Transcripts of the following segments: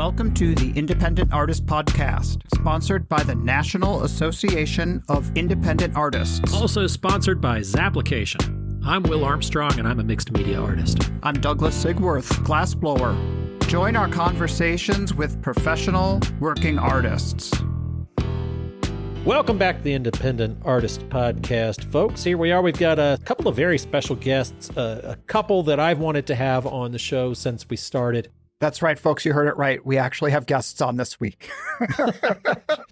Welcome to the Independent Artist Podcast, sponsored by the National Association of Independent Artists. Also sponsored by Zapplication. I'm Will Armstrong, and I'm a mixed media artist. I'm Douglas Sigworth, glassblower. Join our conversations with professional working artists. Welcome back to the Independent Artist Podcast, folks. Here we are. We've got a couple of very special guests, a couple that I've wanted to have on the show since we started. That's right, folks. You heard it right. We actually have guests on this week.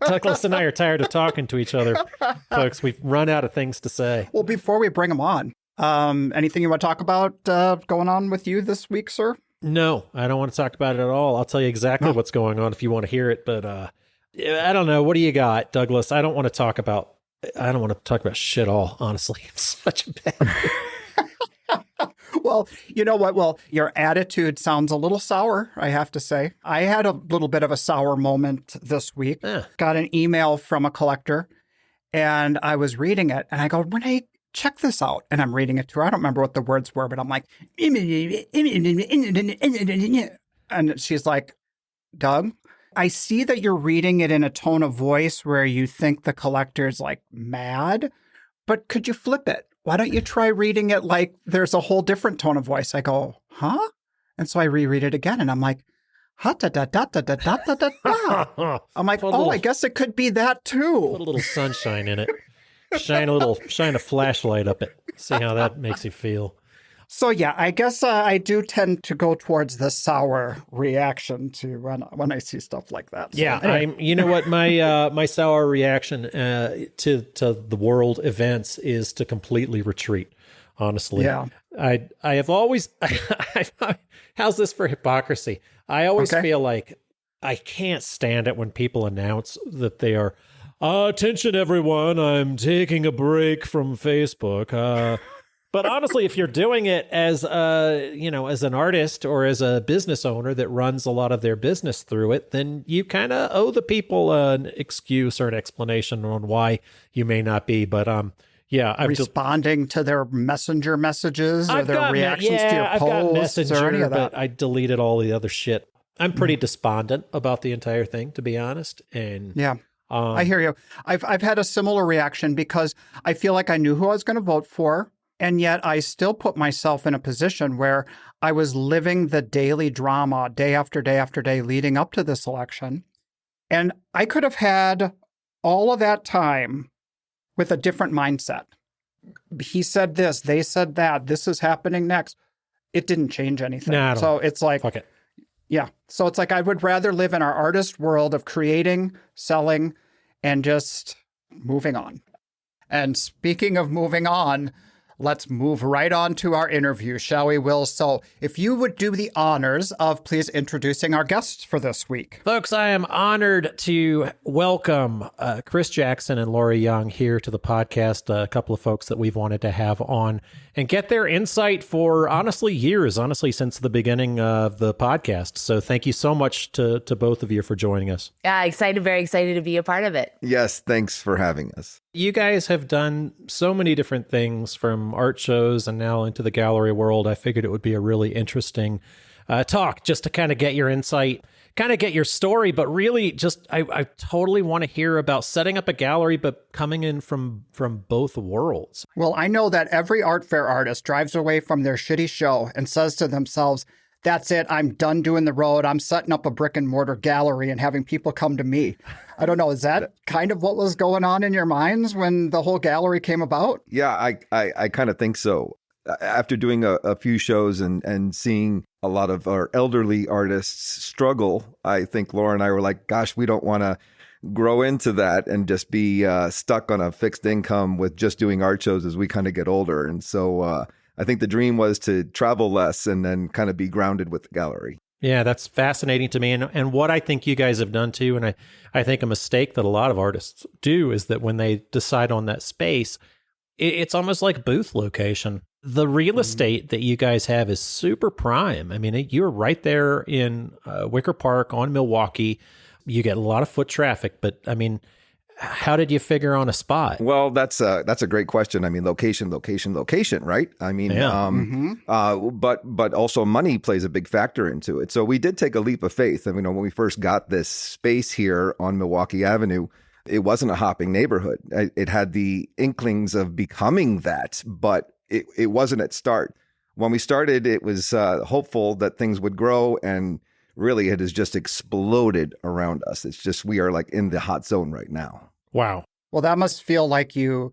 Douglas and I are tired of talking to each other, folks. We've run out of things to say. Well, before we bring them on, anything you want to talk about going on with you this week, sir? No, I don't want to talk about it at all. I'll tell you exactly what's going on if you want to hear it, but I don't know. What do you got, Douglas? I don't want to talk about shit all, honestly. I'm such a bad Well, you know what? Well, your attitude sounds a little sour, I have to say. I had a little bit of a sour moment this week. Got an email from a collector, and I was reading it, and I go, Renee, check this out. And I'm reading it to her. I don't remember what the words were, but I'm like, and she's like, Doug, I see that you're reading it in a tone of voice where you think the collector's like mad, but could you flip it? Why don't you try reading it like there's a whole different tone of voice? I go, huh? And so I reread it again, and I'm like, ha da da da da da da da da. I'm like, I guess it could be that too. Put a little sunshine in it. Shine a flashlight up it. See how that makes you feel. So yeah, I guess I do tend to go towards the sour reaction to when I see stuff like that. So, yeah, anyway. You know what, my sour reaction to the world events is to completely retreat. Honestly, yeah, I have always. How's this for hypocrisy? I always feel like I can't stand it when people announce that they are. Attention, everyone! I'm taking a break from Facebook. But honestly, if you're doing it as as an artist or as a business owner that runs a lot of their business through it, then you kind of owe the people an excuse or an explanation on why you may not be. But yeah, responding to their messenger messages or their reactions to your posts or any of that. But I deleted all the other shit. I'm pretty despondent about the entire thing, to be honest. And yeah. I hear you. I've had a similar reaction because I feel like I knew who I was going to vote for. And yet I still put myself in a position where I was living the daily drama day after day after day leading up to this election. And I could have had all of that time with a different mindset. He said this, they said that, this is happening next. It didn't change anything. So it's like, fuck it. Yeah. So it's like I would rather live in our artist world of creating, selling, and just moving on. And speaking of moving on, let's move right on to our interview, shall we, Will? So if you would do the honors of please introducing our guests for this week. Folks, I am honored to welcome Chris Jackson and Lori Young here to the podcast, a couple of folks that we've wanted to have on and get their insight for, years, since the beginning of the podcast. So thank you so much to both of you for joining us. Yeah, very excited to be a part of it. Yes, thanks for having us. You guys have done so many different things from art shows and now into the gallery world. I figured it would be a really interesting talk just to kind of get your insight, kind of get your story, but really just I totally want to hear about setting up a gallery, but coming in from both worlds. Well, I know that every art fair artist drives away from their shitty show and says to themselves, that's it, I'm done doing the road. I'm setting up a brick-and-mortar gallery and having people come to me. I don't know, is that kind of what was going on in your minds when the whole gallery came about? Yeah, I kind of think so. After doing a few shows and seeing a lot of our elderly artists struggle, I think Laura and I were like, gosh, we don't want to grow into that and just be stuck on a fixed income with just doing art shows as we kind of get older. And so I think the dream was to travel less and then kind of be grounded with the gallery. Yeah, that's fascinating to me. And what I think you guys have done too, and I think a mistake that a lot of artists do is that when they decide on that space, it's almost like booth location. The real estate that you guys have is super prime. I mean, you're right there in Wicker Park on Milwaukee. You get a lot of foot traffic, but I mean, how did you figure on a spot? Well, that's a great question. I mean, location, right? I mean, but also money plays a big factor into it. So we did take a leap of faith. I mean, when we first got this space here on Milwaukee Avenue, it wasn't a hopping neighborhood. It had the inklings of becoming that, but it wasn't at start. When we started, it was hopeful that things would grow, and really it has just exploded around us. It's just, we are like in the hot zone right now. Wow. Well, that must feel like you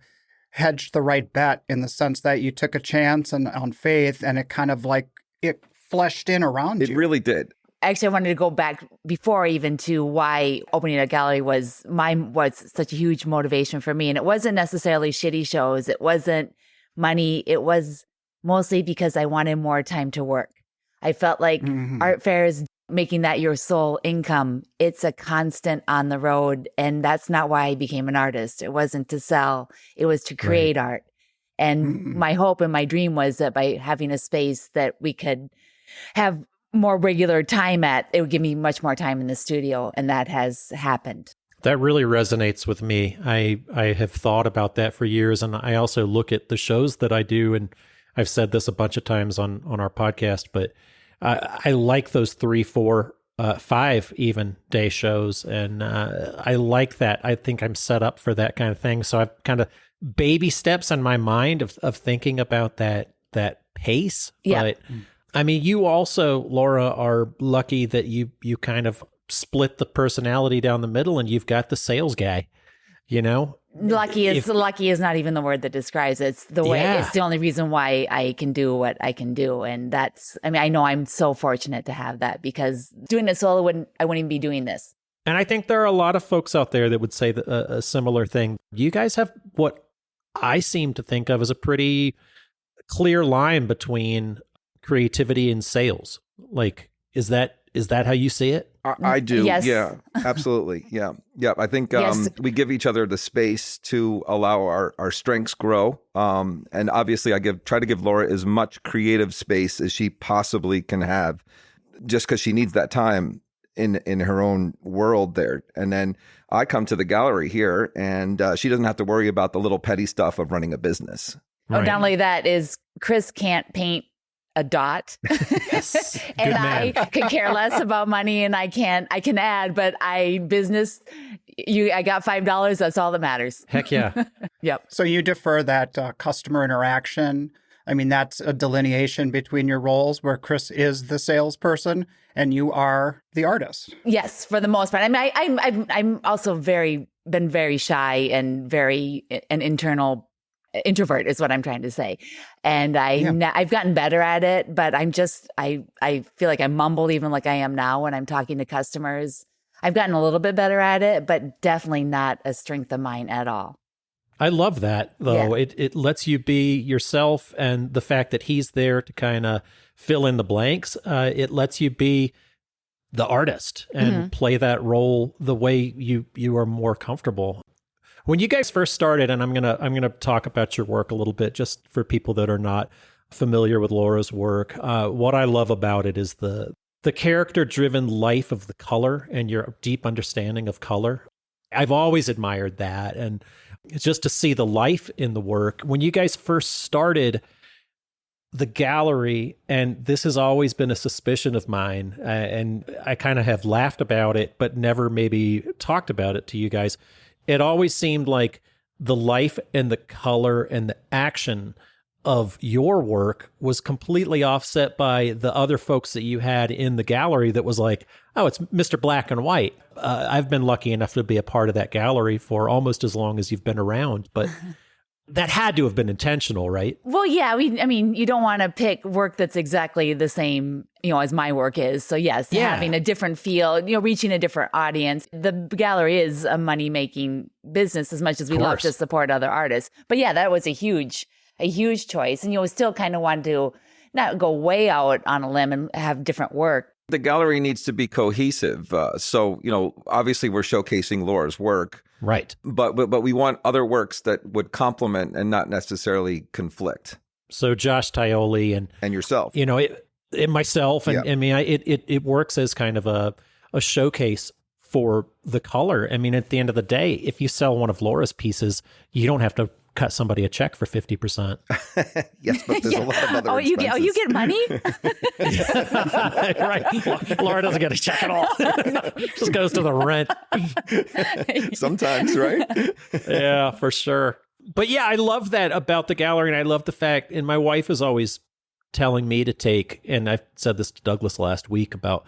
hedged the right bet in the sense that you took a chance and on faith, and it kind of like it fleshed in around you. It really did. Actually, I wanted to go back before even to why opening a gallery was such a huge motivation for me. And it wasn't necessarily shitty shows. It wasn't money. It was mostly because I wanted more time to work. I felt like art fairs, making that your sole income, it's a constant on the road. And that's not why I became an artist. It wasn't to sell. It was to create art. And my hope and my dream was that by having a space that we could have more regular time at, it would give me much more time in the studio. And that has happened. That really resonates with me. I have thought about that for years. And I also look at the shows that I do. And I've said this a bunch of times on our podcast, but I like those 3, 4, 5 even day shows. And I like that. I think I'm set up for that kind of thing. So I've kind of baby steps in my mind of thinking about that pace. Yeah. But I mean, you also, Laura, are lucky that you kind of split the personality down the middle and you've got the sales guy, you know? Lucky is not even the word that describes it. It's the way, it's the only reason why I can do what I can do. And I know I'm so fortunate to have that, because doing it solo, I wouldn't even be doing this. And I think there are a lot of folks out there that would say a similar thing. You guys have what I seem to think of as a pretty clear line between creativity and sales. Like, is that how you see it? I do. Yes. Yeah, absolutely. Yeah. I think we give each other the space to allow our strengths grow. And obviously I try to give Laura as much creative space as she possibly can have, just because she needs that time in her own world there. And then I come to the gallery here, and she doesn't have to worry about the little petty stuff of running a business. Not only that, is Chris can't paint a dot. Yes. And I could care less about money, and I can add, but I got $5. That's all that matters. Heck yeah. Yep. So you defer that customer interaction. I mean, that's a delineation between your roles, where Chris is the salesperson and you are the artist. Yes, for the most part. I mean, I'm also been very shy and an internal introvert is what I'm trying to say. And I've gotten better at it, but I feel like I mumble even like I am now when I'm talking to customers. I've gotten a little bit better at it, but definitely not a strength of mine at all. I love that, though. Yeah. It lets you be yourself, and the fact that he's there to kind of fill in the blanks, it lets you be the artist and play that role the way you are more comfortable. When you guys first started, and I'm gonna talk about your work a little bit, just for people that are not familiar with Laura's work. What I love about it is the character-driven life of the color and your deep understanding of color. I've always admired that, and it's just to see the life in the work. When you guys first started the gallery, and this has always been a suspicion of mine, and I kind of have laughed about it, but never maybe talked about it to you guys. It always seemed like the life and the color and the action of your work was completely offset by the other folks that you had in the gallery that was like, oh, it's Mr. Black and White. I've been lucky enough to be a part of that gallery for almost as long as you've been around, but that had to have been intentional, right? Well, yeah. I mean, you don't want to pick work that's exactly the same, as my work is. So yes, having a different feel, reaching a different audience. The gallery is a money-making business as much as we love to support other artists. But yeah, that was a huge choice. And still kind of want to not go way out on a limb and have different work. The gallery needs to be cohesive. So, obviously we're showcasing Laura's work. Right. But we want other works that would complement and not necessarily conflict. So Josh Taioli and yourself. Myself. And I mean, it works as kind of a showcase for the color. I mean, at the end of the day, if you sell one of Laura's pieces, you don't have to cut somebody a check for 50%. Yes, but there's a lot of other expenses. You get money? Right. Laura doesn't get a check at all. Just goes to the rent. Sometimes, right? Yeah, for sure. But yeah, I love that about the gallery, and I love the fact, and my wife is always telling me to take, and I said this to Douglas last week about,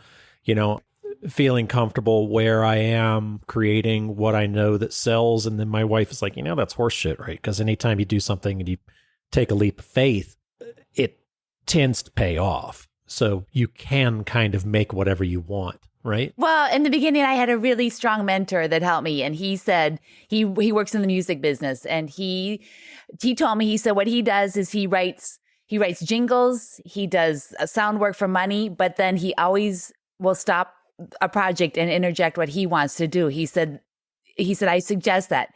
feeling comfortable where I am creating what I know that sells. And then my wife is like, that's horseshit, right? Because anytime you do something and you take a leap of faith, it tends to pay off. So you can kind of make whatever you want, right? Well, in the beginning, I had a really strong mentor that helped me. And he said, he works in the music business. And he told me, he said, what he does is he writes jingles. He does sound work for money, but then he always will stop a project and interject what he wants to do. He said, I suggest that,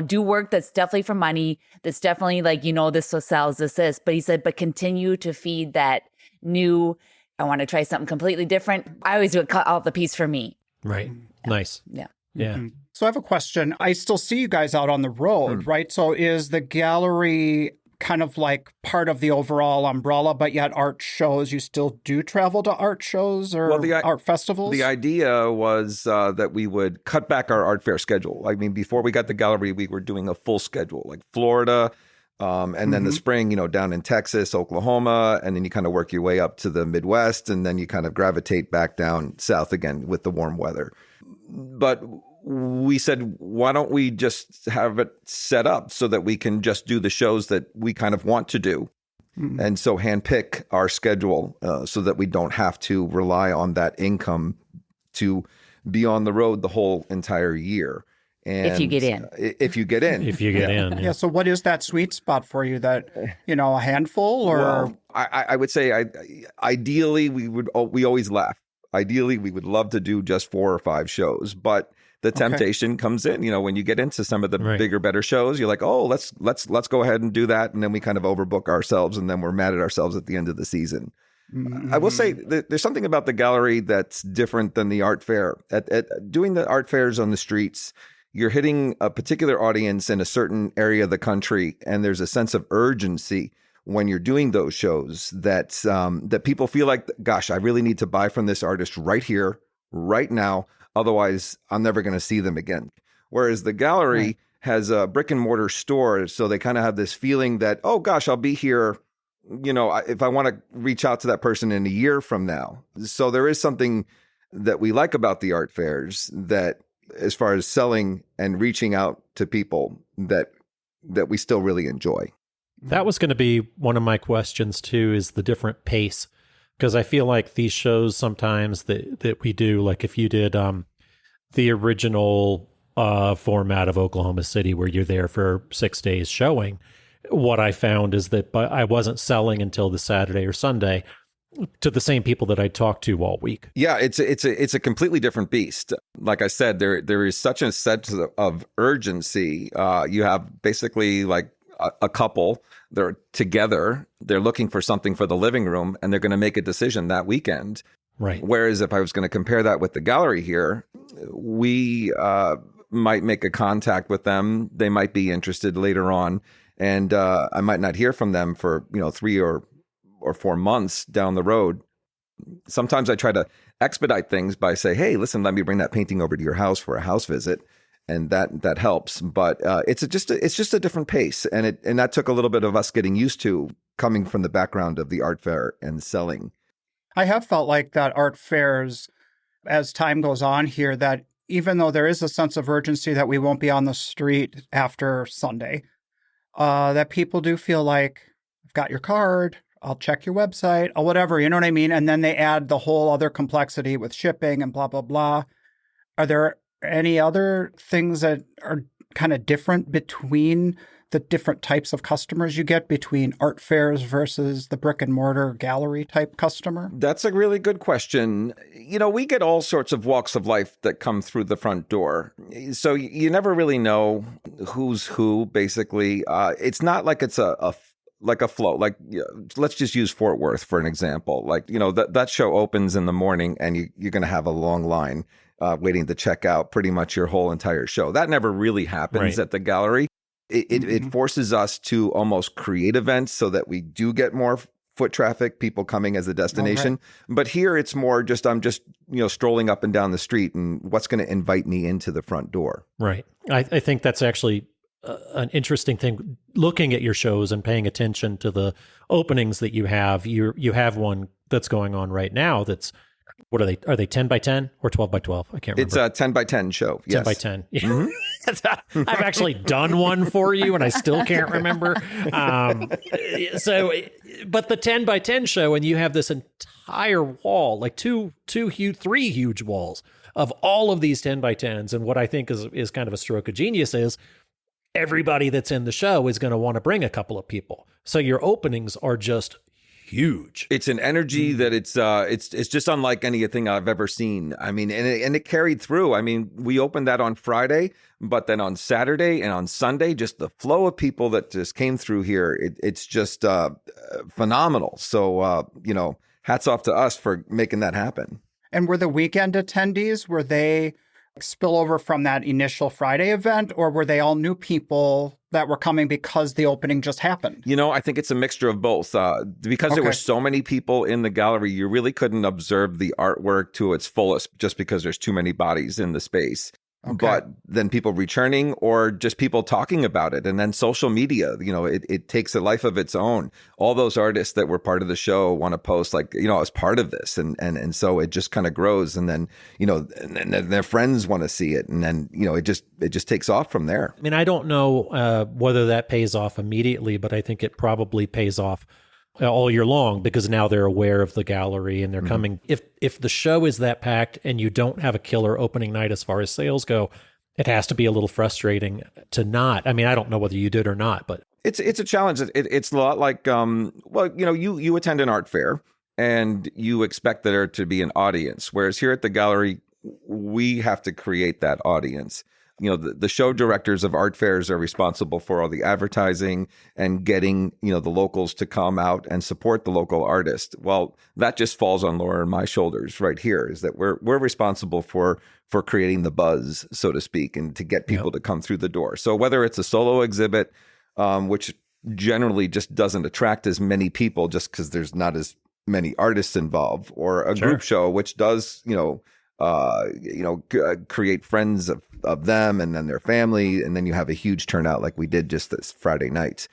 do work that's definitely for money, that's definitely like, this sells this. But he said, but continue to feed that new, I want to try something completely different. I always would cut out the piece for me. Right. Nice. Yeah. Yeah. Mm-hmm. So I have a question. I still see you guys out on the road, right? So is the gallery kind of like part of the overall umbrella, but yet art shows, you still do travel to art shows or art festivals? The idea was that we would cut back our art fair schedule. I mean, before we got the gallery, we were doing a full schedule, like Florida, and then the spring, down in Texas, Oklahoma, and then you kind of work your way up to the Midwest, and then you kind of gravitate back down south again with the warm weather. But we said, why don't we just have it set up so that we can just do the shows that we kind of want to do? And so handpick our schedule so that we don't have to rely on that income to be on the road the whole entire year. And if you get in. If you get in. If you get in. Yeah. So what is that sweet spot for you? That, a handful or? Well, I would say ideally we always laugh. Ideally, we would love to do just 4 or 5 shows, but the temptation comes in, when you get into some of the bigger, better shows, you're like, oh, let's go ahead and do that. And then we kind of overbook ourselves, and then we're mad at ourselves at the end of the season. I will say there's something about the gallery that's different than the art fair. At doing the art fairs on the streets, you're hitting a particular audience in a certain area of the country, and there's a sense of urgency when you're doing those shows that people feel like, gosh, I really need to buy from this artist right here, right now. Otherwise, I'm never going to see them again. Whereas the gallery has a brick-and-mortar store, so they kind of have this feeling that, oh, gosh, I'll be here, if I want to reach out to that person in a year from now. So there is something that we like about the art fairs that, as far as selling and reaching out to people, that we still really enjoy. That was going to be one of my questions, too, is the different pace. Because I feel like these shows sometimes that we do, like if you did the original format of Oklahoma City, where you're there for 6 days showing, what I found is that I wasn't selling until the Saturday or Sunday to the same people that I talked to all week. Yeah, it's a completely different beast. Like I said, there is such a sense of urgency. You have basically like a couple, they're together, they're looking for something for the living room, and they're going to make a decision that weekend. Right. Whereas if I was going to compare that with the gallery here, we might make a contact with them. They might be interested later on, and I might not hear from them for 3 or 4 months down the road. Sometimes I try to expedite things by say, hey, listen, let me bring that painting over to your house for a house visit. And that helps, but it's just a different pace, and that took a little bit of us getting used to, coming from the background of the art fair and selling. I have felt like that art fairs, as time goes on here, that even though there is a sense of urgency that we won't be on the street after Sunday, that people do feel like, I've got your card, I'll check your website, or whatever, you know what I mean? And then they add the whole other complexity with shipping and blah, blah, blah. Are there any other things that are kind of different between the different types of customers you get between art fairs versus the brick and mortar gallery type customer? That's a really good question. We get all sorts of walks of life that come through the front door. So you never really know who's who, basically. It's not like it's a flow. Like, let's just use Fort Worth for an example. Like, that show opens in the morning and you're going to have a long line. waiting to check out pretty much your whole entire show. That never really happens at the gallery. It forces us to almost create events so that we do get more foot traffic, people coming as a destination. But here it's more just, I'm just, strolling up and down the street and what's going to invite me into the front door. Right. I think that's actually an interesting thing. Looking at your shows and paying attention to the openings that you have, you have one that's going on right now that's, what are they? Are they 10 by 10 or 12 by 12? I can't remember. It's a 10 by 10 show. 10 by 10. I've actually done one for you and I still can't remember. But the 10 by 10 show, and you have this entire wall, like three huge walls of all of these 10 by 10s. And what I think is kind of a stroke of genius is everybody that's in the show is going to want to bring a couple of people. So your openings are just huge. It's an energy that it's just unlike anything I've ever seen. I mean, and it carried through. I mean, we opened that on Friday, but then on Saturday and on Sunday, just the flow of people that just came through here, it's just phenomenal. So, hats off to us for making that happen. And were the weekend attendees, were they spillover from that initial Friday event, or were they all new people that were coming because the opening just happened? I think it's a mixture of both. Because there were so many people in the gallery, you really couldn't observe the artwork to its fullest just because there's too many bodies in the space. But then people returning or just people talking about it. And then social media, it takes a life of its own. All those artists that were part of the show want to post like, I was part of this. And so it just kind of grows. And then, and their friends want to see it. And then, it just takes off from there. I mean, I don't know whether that pays off immediately, but I think it probably pays off all year long because now they're aware of the gallery and they're coming. If the show is that packed and you don't have a killer opening night as far as sales go, it has to be a little frustrating to not. I mean, I don't know whether you did or not, but it's a challenge. It's a lot like you attend an art fair and you expect there to be an audience, whereas here at the gallery we have to create that audience. The show directors of art fairs are responsible for all the advertising and getting, the locals to come out and support the local artist. Well, that just falls on Laura and my shoulders right here, is that we're responsible for creating the buzz, so to speak, and to get people to come through the door. So whether it's a solo exhibit, which generally just doesn't attract as many people just because there's not as many artists involved, or a group show, which does, create friends of them and then their family, and then you have a huge turnout like we did just this Friday night.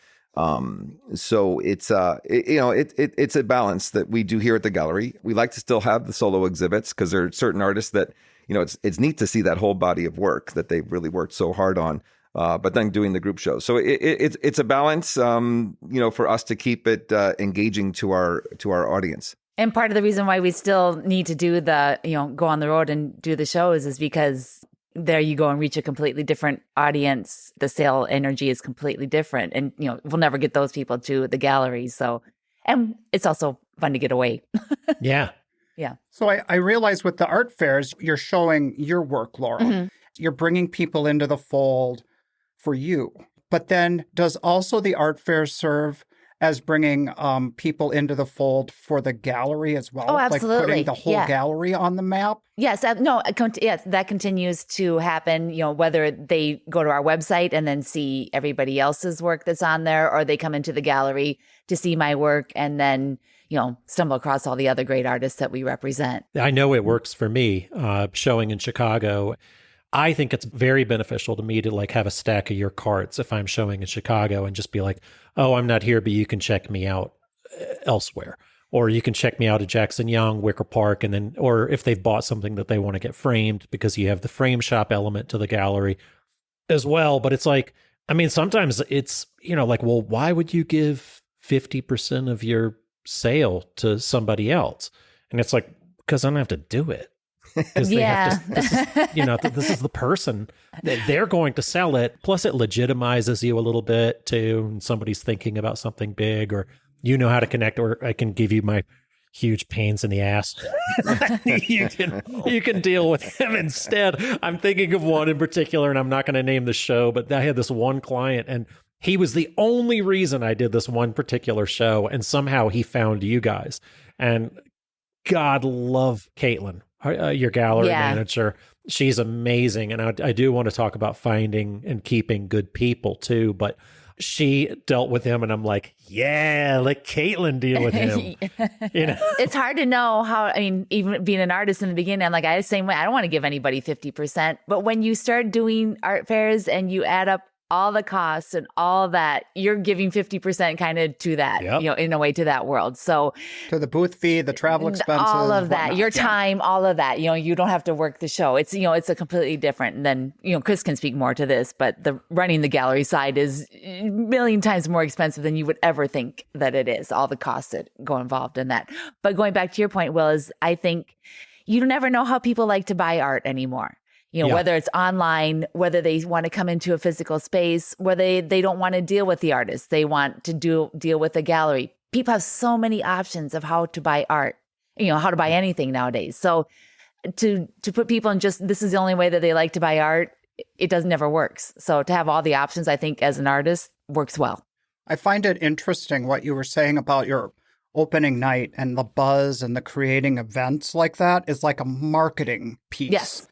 So it's it's a balance that we do here at the gallery. We like to still have the solo exhibits because there are certain artists that it's neat to see that whole body of work that they've really worked so hard on. But then doing the group shows, so it's a balance, for us to keep it engaging to our audience. And part of the reason why we still need to do the, go on the road and do the shows is because there you go and reach a completely different audience. The sale energy is completely different. And, we'll never get those people to the gallery. So, and it's also fun to get away. Yeah. Yeah. So I realize with the art fairs, you're showing your work, Laura. Mm-hmm. You're bringing people into the fold for you. But then does also the art fair serve as bringing people into the fold for the gallery as well? Oh, absolutely. Like putting the whole gallery on the map? Yes. That continues to happen, whether they go to our website and then see everybody else's work that's on there, or they come into the gallery to see my work and then, stumble across all the other great artists that we represent. I know it works for me, showing in Chicago. I think it's very beneficial to me to have a stack of your cards if I'm showing in Chicago and just be like, oh, I'm not here, but you can check me out elsewhere. Or you can check me out at Jackson Young, Wicker Park, and then, or if they've bought something that they want to get framed, because you have the frame shop element to the gallery as well. But it's sometimes it's, well, why would you give 50% of your sale to somebody else? And it's like, because I don't have to do it. Because they have to, this is the person that they're going to sell it. Plus it legitimizes you a little bit too. And somebody's thinking about something big, or how to connect, or I can give you my huge pains in the ass. you can deal with them instead. I'm thinking of one in particular, and I'm not going to name the show, but I had this one client, and he was the only reason I did this one particular show. And somehow he found you guys, and God love Caitlin, your gallery Yeah. manager. She's amazing. And I do want to talk about finding and keeping good people too. But she dealt with him and I'm like, yeah, let Caitlin deal with him. It's hard to know how, I mean, even being an artist in the beginning, I'm like, I the same way. I don't want to give anybody 50%. But when you start doing art fairs and you add up all the costs and all that, you're giving 50% kind of to that, in a way, to that world. So to the booth fee, the travel expenses, all of that, whatnot. your time, all of that, you don't have to work the show. It's, it's a completely different. And then, Chris can speak more to this, but the running the gallery side is a million times more expensive than you would ever think that it is. All the costs that go involved in that. But going back to your point, Will, is I think you never know how people like to buy art anymore. Whether it's online, whether they want to come into a physical space, whether they don't want to deal with the artist, they want to deal with a gallery. People have so many options of how to buy art, how to buy anything nowadays. So to put people in just, this is the only way that they like to buy art, it never works. So to have all the options, I think as an artist works well. I find it interesting what you were saying about your opening night and the buzz and the creating events like that is like a marketing piece. Yes.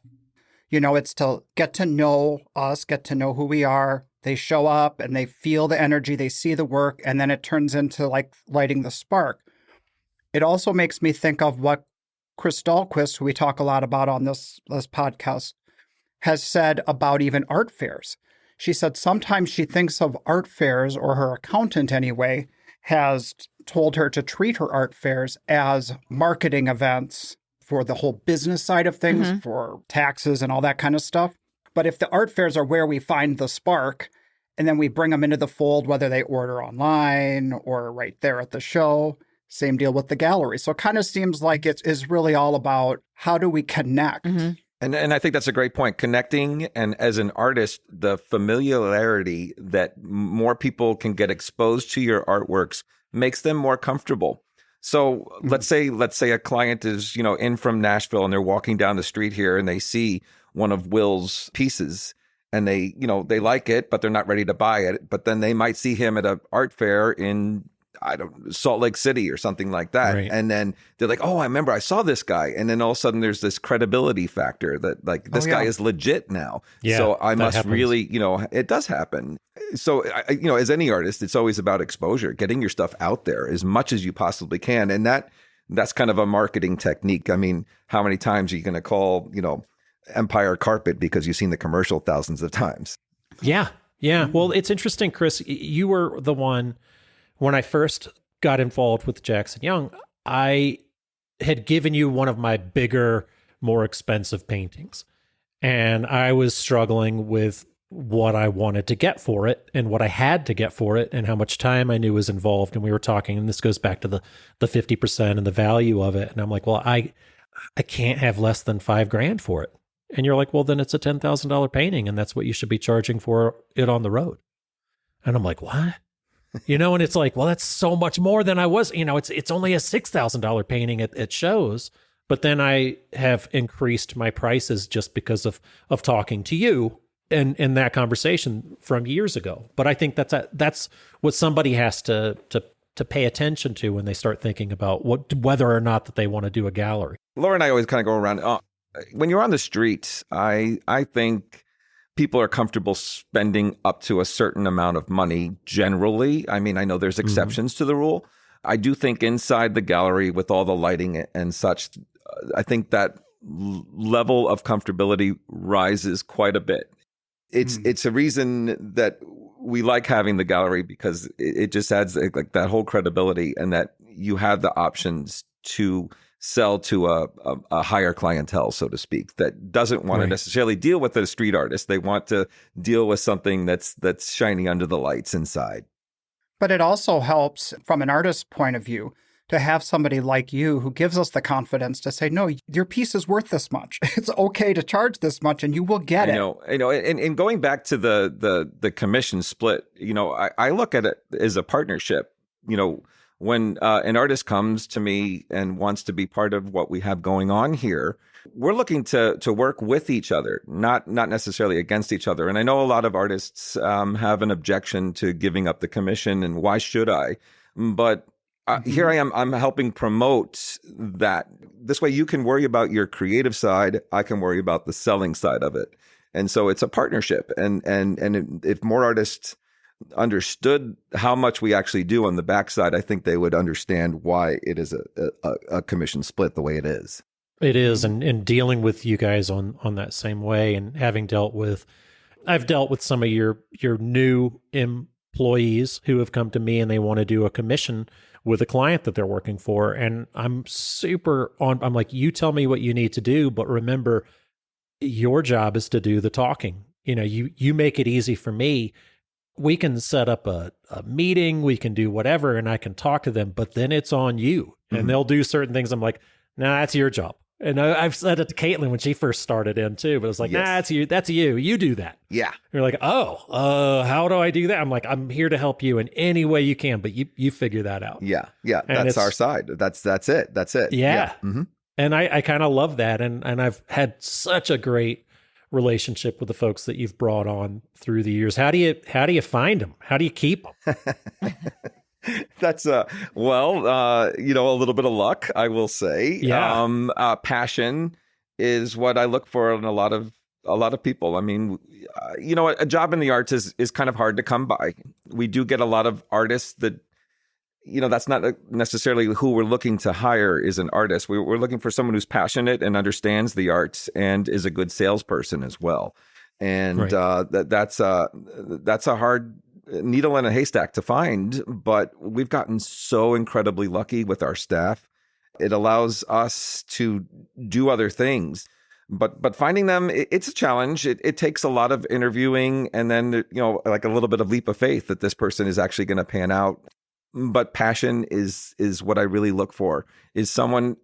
It's to get to know us, get to know who we are. They show up and they feel the energy, they see the work, and then it turns into like lighting the spark. It also makes me think of what Chris Dahlquist, who we talk a lot about on this podcast, has said about even art fairs. She said sometimes she thinks of art fairs, or her accountant anyway, has told her to treat her art fairs as marketing events for the whole business side of things, for taxes and all that kind of stuff. But if the art fairs are where we find the spark, and then we bring them into the fold, whether they order online or right there at the show, same deal with the gallery. So it kind of seems like it is really all about how do we connect? And I think that's a great point. Connecting, and as an artist, the familiarity that more people can get exposed to your artworks makes them more comfortable. So let's say a client is, in from Nashville and they're walking down the street here and they see one of Will's pieces and they like it, but they're not ready to buy it. But then they might see him at an art fair in, Salt Lake City or something like that. Right. And then they're like, oh, I remember I saw this guy. And then all of a sudden there's this credibility factor that like this guy is legit now. Yeah, so I must happens. Really, it does happen. So, as any artist, it's always about exposure, getting your stuff out there as much as you possibly can. And that's kind of a marketing technique. I mean, how many times are you going to call, Empire Carpet because you've seen the commercial thousands of times? Yeah. Yeah. Well, it's interesting, Chris, you were the one. When I first got involved with Jackson Young, I had given you one of my bigger, more expensive paintings. And I was struggling with what I wanted to get for it and what I had to get for it and how much time I knew was involved. And we were talking, and this goes back to the 50% and the value of it. And I'm like, well, I can't have less than $5,000 for it. And you're like, well, then it's a $10,000 painting and that's what you should be charging for it on the road. And I'm like, what? And it's like, well, that's so much more than I was, it's only a $6,000 painting at shows. But then I have increased my prices just because of talking to you and in that conversation from years ago. But I think that's what somebody has to pay attention to when they start thinking about whether or not that they want to do a gallery. Laura and I always kind of go around. When you're on the streets, I think people are comfortable spending up to a certain amount of money generally. I mean, I know there's exceptions to the rule. I do think inside the gallery with all the lighting and such, I think that level of comfortability rises quite a bit. It's a reason that we like having the gallery because it just adds like that whole credibility and that you have the options to sell to a higher clientele, so to speak, that doesn't want to necessarily deal with a street artist. They want to deal with something that's shining under the lights inside. But it also helps from an artist's point of view to have somebody like you who gives us the confidence to say, no, your piece is worth this much. It's okay to charge this much and you will get it. I know. And going back to the commission split, I look at it as a partnership. When an artist comes to me and wants to be part of what we have going on here, we're looking to work with each other, not necessarily against each other. And I know a lot of artists have an objection to giving up the commission and why should I? But Here I am, I'm helping promote that. This way you can worry about your creative side. I can worry about the selling side of it. And so it's a partnership. And if more artists understood how much we actually do on the backside, I think they would understand why it is a commission split the way it is. It is. And dealing with you guys on that same way, and having I've dealt with some of your new employees who have come to me and they want to do a commission with a client that they're working for. And I'm I'm like, you tell me what you need to do, but remember, your job is to do the talking. You make it easy for me. We can set up a meeting, we can do whatever, and I can talk to them, but then it's on you. And they'll do certain things. I'm like, nah, that's your job. And I've said it to Caitlin when she first started in too, but it's like, nah, that's you. You do that. Yeah. You're like, how do I do that? I'm like, I'm here to help you in any way you can, but you figure that out. Yeah. Yeah. And that's our side. That's it. That's it. Yeah. And I kind of love that. And I've had such a great relationship with the folks that you've brought on through the years. How do you find them? How do you keep them? That's a little bit of luck, I will say. Yeah. Passion is what I look for in a lot of people. I mean, a job in the arts is kind of hard to come by. We do get a lot of artists that, that's not necessarily who we're looking to hire is an artist. We're looking for someone who's passionate and understands the arts and is a good salesperson as well. And right. That's a hard needle in a haystack to find, but we've gotten so incredibly lucky with our staff. It allows us to do other things, but finding them, it's a challenge. It takes a lot of interviewing and then, like a little bit of leap of faith that this person is actually going to pan out. But passion is what I really look for, is someone,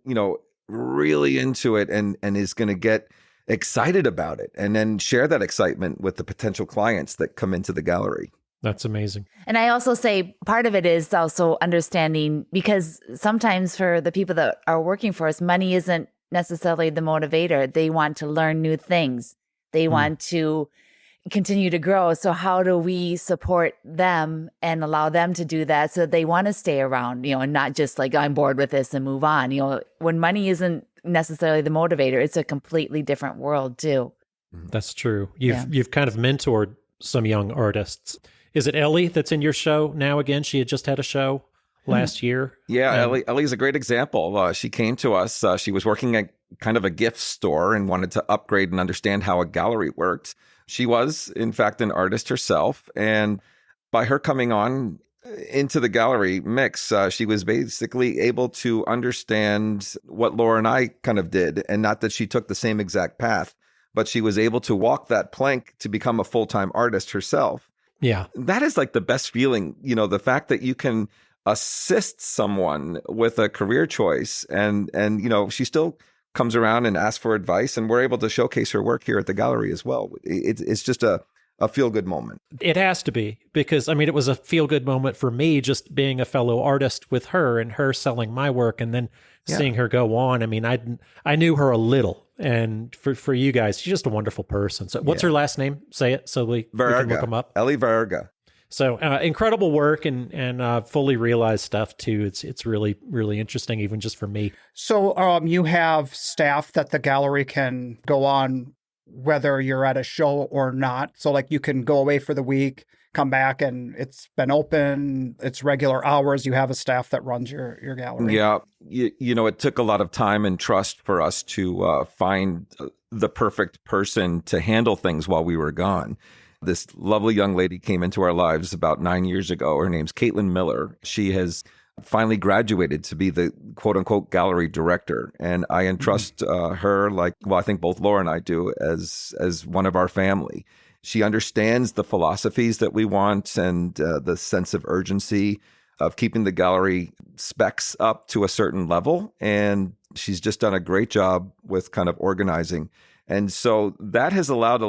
really into it and is going to get excited about it and then share that excitement with the potential clients that come into the gallery. That's amazing. And I also say part of it is also understanding, because sometimes for the people that are working for us, money isn't necessarily the motivator. They want to learn new things. They want to continue to grow. So how do we support them and allow them to do that so they want to stay around, and not just like, I'm bored with this and move on. When money isn't necessarily the motivator, it's a completely different world too. That's true. You've kind of mentored some young artists. Is it Ellie that's in your show now again? She had just had a show last year. Yeah, Ellie's a great example. She came to us. She was working at kind of a gift store and wanted to upgrade and understand how a gallery worked. She was, in fact, an artist herself. And by her coming on into the gallery mix, she was basically able to understand what Laura and I kind of did. And not that she took the same exact path, but she was able to walk that plank to become a full-time artist herself. Yeah. That is like the best feeling, the fact that you can assist someone with a career choice and she still comes around and asks for advice, and we're able to showcase her work here at the gallery as well. It's just a feel-good moment. It has to be, because it was a feel-good moment for me just being a fellow artist with her and her selling my work and then seeing her go on. I knew her a little, and for you guys, she's just a wonderful person. So what's her last name? Say it so we can look them up. Ellie Varga. So incredible work and fully realized stuff too. It's really, really interesting, even just for me. So you have staff that the gallery can go on whether you're at a show or not. So like you can go away for the week, come back, and it's been open, it's regular hours. You have a staff that runs your gallery. Yeah. It took a lot of time and trust for us to find the perfect person to handle things while we were gone. This lovely young lady came into our lives about 9 years ago. Her name's Caitlin Miller. She has finally graduated to be the quote unquote gallery director. And I entrust her, I think both Laura and I do, as one of our family. She understands the philosophies that we want and the sense of urgency of keeping the gallery specs up to a certain level. And she's just done a great job with kind of organizing. And so that has allowed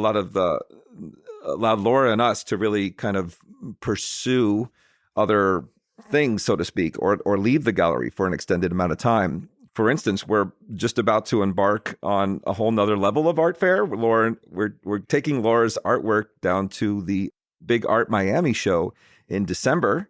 allowed Laura and us to really kind of pursue other things, so to speak, or leave the gallery for an extended amount of time. For instance, we're just about to embark on a whole nother level of art fair. We're taking Laura's artwork down to the Big Art Miami show in December.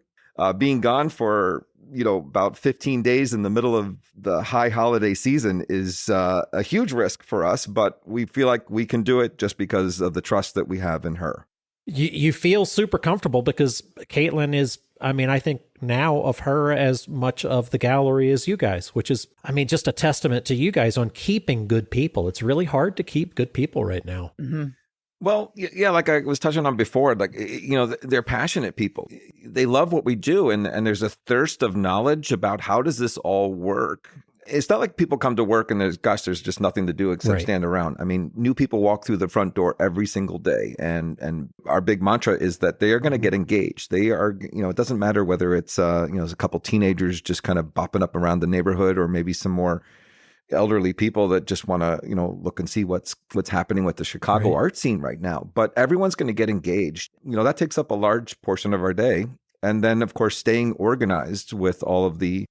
being gone for, about 15 days in the middle of the high holiday season is a huge risk for us, but we feel like we can do it just because of the trust that we have in her. You feel super comfortable because Caitlin is, I think now of her as much of the gallery as you guys, which is, just a testament to you guys on keeping good people. It's really hard to keep good people right now. Mm-hmm. Well, yeah, like I was touching on before, they're passionate people. They love what we do. And there's a thirst of knowledge about how does this all work? It's not like people come to work and there's just nothing to do except stand around. New people walk through the front door every single day. And our big mantra is that they are going to get engaged. They are, it doesn't matter whether it's, there's a couple teenagers just kind of bopping up around the neighborhood, or maybe some more elderly people that just want to, look and see what's happening with the Chicago art scene right now. But everyone's going to get engaged. That takes up a large portion of our day. And then, of course, staying organized with all of the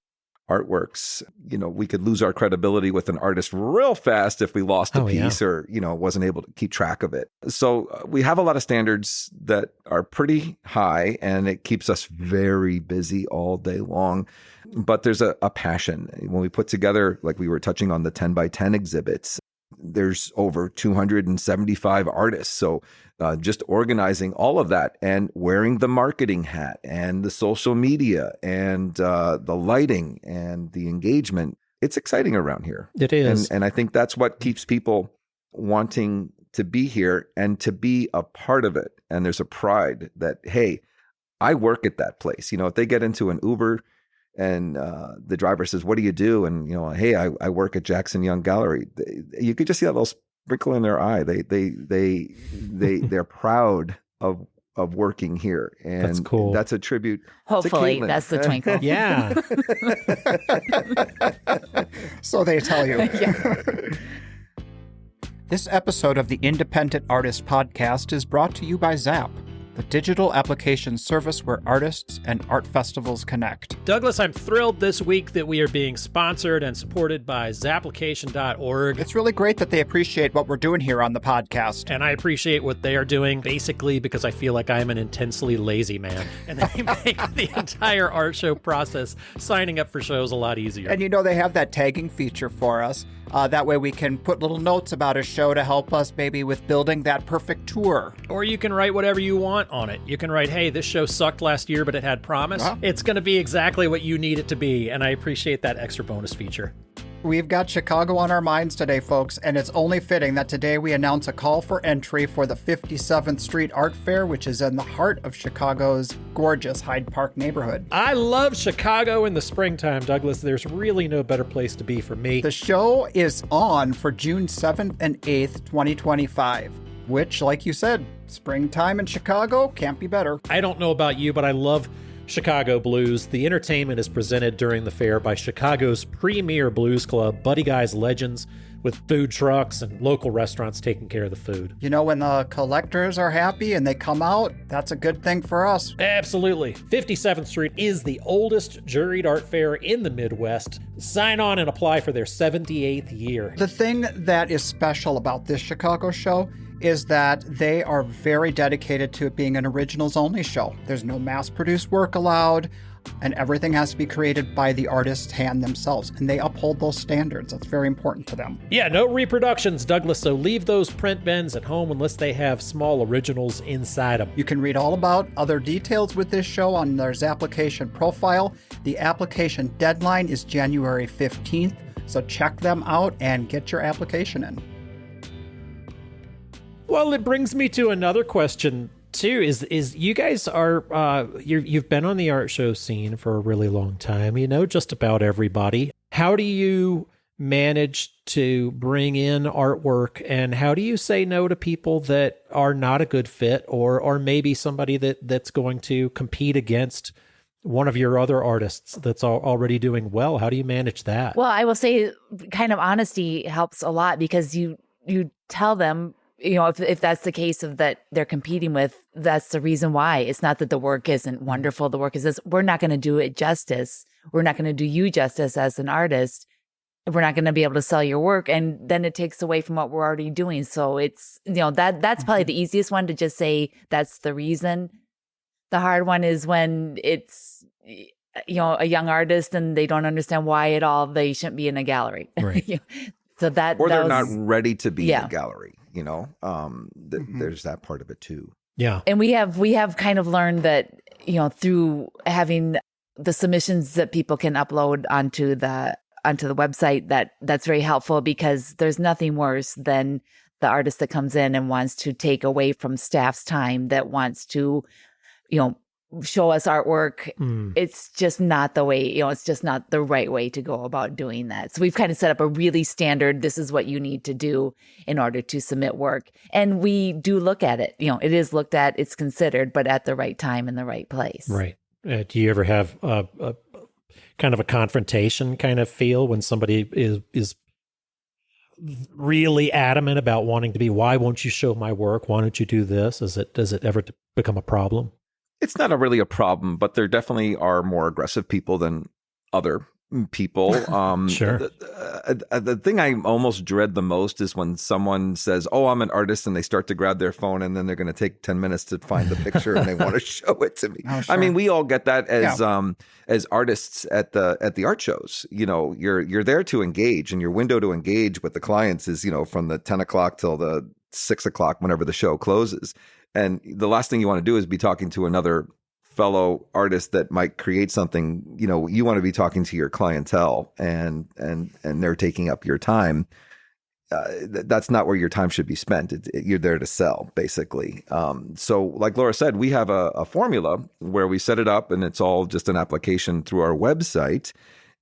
artworks. We could lose our credibility with an artist real fast if we lost a piece or, wasn't able to keep track of it. So we have a lot of standards that are pretty high, and it keeps us very busy all day long. But there's a passion. When we put together, like we were touching on the 10 by 10 exhibits, there's over 275 artists. So just organizing all of that and wearing the marketing hat and the social media and the lighting and the engagement, it's exciting around here. It is. And I think that's what keeps people wanting to be here and to be a part of it. And there's a pride that, hey, I work at that place. If they get into an Uber and the driver says, "What do you do?" And "Hey, I work at Jackson Young Gallery." You could just see that little sprinkle in their eye. They're proud of working here, and that's cool. That's a tribute. Hopefully, to Caitlin. that's the twinkle. Yeah. So they tell you. This episode of the Independent Artist Podcast is brought to you by Zap, the digital application service where artists and art festivals connect. Douglas, I'm thrilled this week that we are being sponsored and supported by Zapplication.org. It's really great that they appreciate what we're doing here on the podcast. And I appreciate what they are doing, basically because I feel like I'm an intensely lazy man. And they make the entire art show process, signing up for shows, a lot easier. And they have that tagging feature for us. That way we can put little notes about a show to help us maybe with building that perfect tour. Or you can write whatever you want on it. You can write, "Hey, this show sucked last year, but it had promise." It's going to be exactly what you need it to be. And I appreciate that extra bonus feature. We've got Chicago on our minds today, folks, and it's only fitting that today we announce a call for entry for the 57th Street Art Fair, which is in the heart of Chicago's gorgeous Hyde Park neighborhood. I love Chicago in the springtime, Douglas. There's really no better place to be for me. The show is on for June 7th and 8th, 2025, which, like you said, springtime in Chicago can't be better. I don't know about you, but I love Chicago blues. The entertainment is presented during the fair by Chicago's premier blues club, Buddy Guy's Legends, with food trucks and local restaurants taking care of the food. When the collectors are happy and they come out, that's a good thing for us. Absolutely. 57th Street is the oldest juried art fair in the Midwest. Sign on and apply for their 78th year. The thing that is special about this Chicago show is that they are very dedicated to it being an originals only show. There's no mass-produced work allowed, and everything has to be created by the artist's hand themselves, and they uphold those standards. That's very important to them. Yeah, no reproductions, Douglas, so leave those print bins at home unless they have small originals inside them. You can read all about other details with this show on their application profile. The application deadline is January 15th, so check them out and get your application in. Well, it brings me to another question too. Is you guys are you've been on the art show scene for a really long time. You know just about everybody. How do you manage to bring in artwork, and how do you say no to people that are not a good fit, or maybe somebody that's going to compete against one of your other artists that's already doing well? How do you manage that? Well, I will say kind of honesty helps a lot, because you tell them, if that's the case of that they're competing with, that's the reason why. It's not that the work isn't wonderful. The work is this. We're not going to do it justice. We're not going to do you justice as an artist. We're not going to be able to sell your work. And then it takes away from what we're already doing. So it's, that's probably the easiest one, to just say that's the reason. The hard one is when it's, a young artist and they don't understand why at all they shouldn't be in a gallery. Right. So that, or they're was, not ready to be in a gallery, there's that part of it too. Yeah. And we have kind of learned that, through having the submissions that people can upload onto the website, that's very helpful, because there's nothing worse than the artist that comes in and wants to take away from staff's time, that wants to, show us artwork. It's just not the way, it's just not the right way to go about doing that. So we've kind of set up a really standard, this is what you need to do in order to submit work. And we do look at it, it is looked at, it's considered, but at the right time in the right place. Right. Do you ever have a kind of a confrontation kind of feel when somebody is really adamant about wanting to be, why won't you show my work? Why don't you do this? Does it ever become a problem? It's not really a problem, but there definitely are more aggressive people than other people. Sure. The thing I almost dread the most is when someone says, "Oh, I'm an artist," and they start to grab their phone, and then they're going to take 10 minutes to find the picture, and they want to show it to me. Oh, sure. I mean, we all get that as artists at the art shows. You're there to engage, and your window to engage with the clients is from the 10 o'clock till the 6 o'clock whenever the show closes. And the last thing you want to do is be talking to another fellow artist that might create something. You want to be talking to your clientele, and they're taking up your time. That's not where your time should be spent. You're there to sell, basically. So like Laura said, we have a formula where we set it up, and it's all just an application through our website.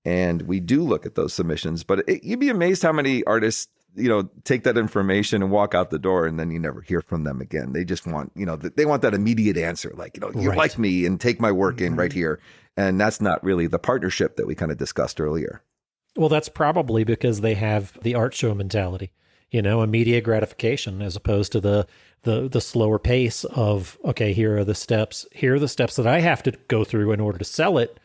And we do look at those submissions, but you'd be amazed how many artists take that information and walk out the door, and then you never hear from them again. They just want, they want that immediate answer, like, you like me and take my work in right here. And that's not really the partnership that we kind of discussed earlier. Well, that's probably because they have the art show mentality, immediate gratification, as opposed to the slower pace of, okay, here are the steps that I have to go through in order to sell it.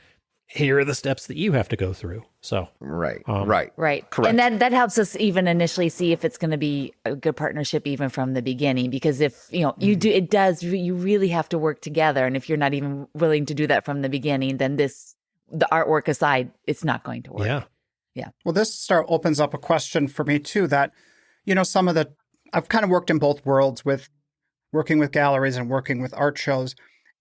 Here are the steps that you have to go through. So right. Correct. And that helps us even initially see if it's going to be a good partnership even from the beginning, because if you do, you really have to work together. And if you're not even willing to do that from the beginning, then the artwork aside, it's not going to work. Yeah. Well, this opens up a question for me too, that I've kind of worked in both worlds, with working with galleries and working with art shows.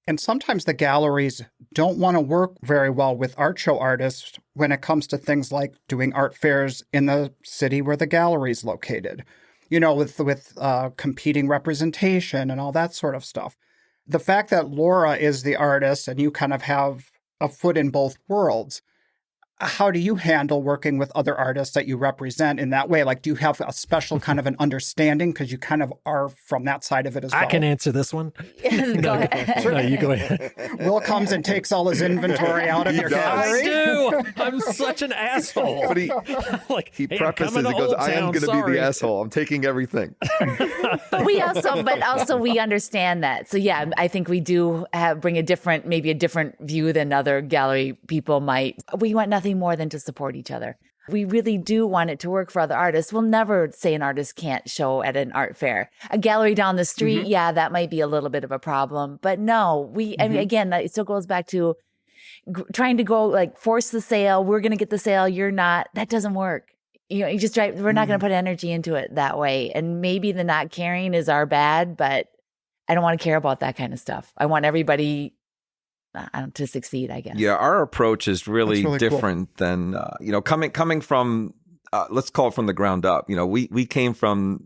And sometimes the galleries don't want to work very well with art show artists when it comes to things like doing art fairs in the city where the gallery is located, with competing representation and all that sort of stuff. The fact that Laura is the artist and you kind of have a foot in both worlds, how do you handle working with other artists that you represent in that way? Like, do you have a special kind of an understanding, because you kind of are from that side of it as well? I can answer this one. Go ahead. No, you go ahead. Will comes and takes all his inventory out of your gallery. I do. I'm such an asshole. But he prefaces, he goes, "I am going to be the asshole. I'm taking everything." But we also we understand that. So yeah, I think we do bring maybe a different view than other gallery people might. We want nothing more than to support each other. We really do want it to work for other artists. We'll never say an artist can't show at an art fair. A gallery down the street, that might be a little bit of a problem. But no, I mean, again, it still goes back to trying to go like force the sale. We're going to get the sale. You're not. That doesn't work. You just try. We're not going to put energy into it that way. And maybe the not caring is our bad, but I don't want to care about that kind of stuff. I want everybody to succeed, I guess. Yeah, our approach is really different than coming from let's call it from the ground up. We came from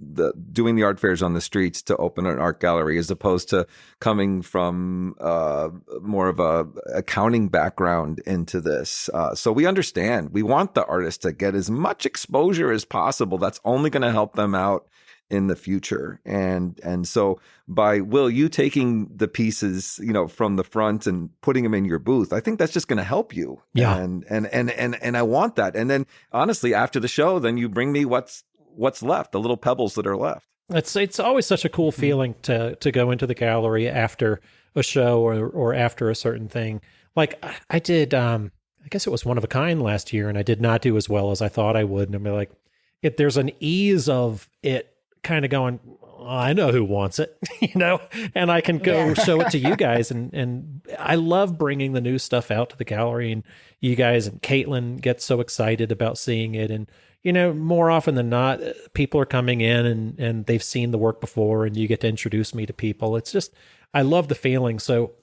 doing the art fairs on the streets to open an art gallery, as opposed to coming from more of a accounting background into this. So we understand. We want the artists to get as much exposure as possible. That's only going to help them out in the future. And so by you taking the pieces, from the front and putting them in your booth, I think that's just going to help you. Yeah. And I want that. And then honestly, after the show, then you bring me what's left, the little pebbles that are left. It's always such a cool feeling to go into the gallery after a show or after a certain thing. Like I did, I guess it was One of a Kind last year, and I did not do as well as I thought I would. And I'm like, there's an ease of it kind of going, I know who wants it, and I can go show it to you guys. And I love bringing the new stuff out to the gallery, and you guys and Caitlin get so excited about seeing it. And, more often than not, people are coming in and they've seen the work before, and you get to introduce me to people. It's just, I love the feeling. So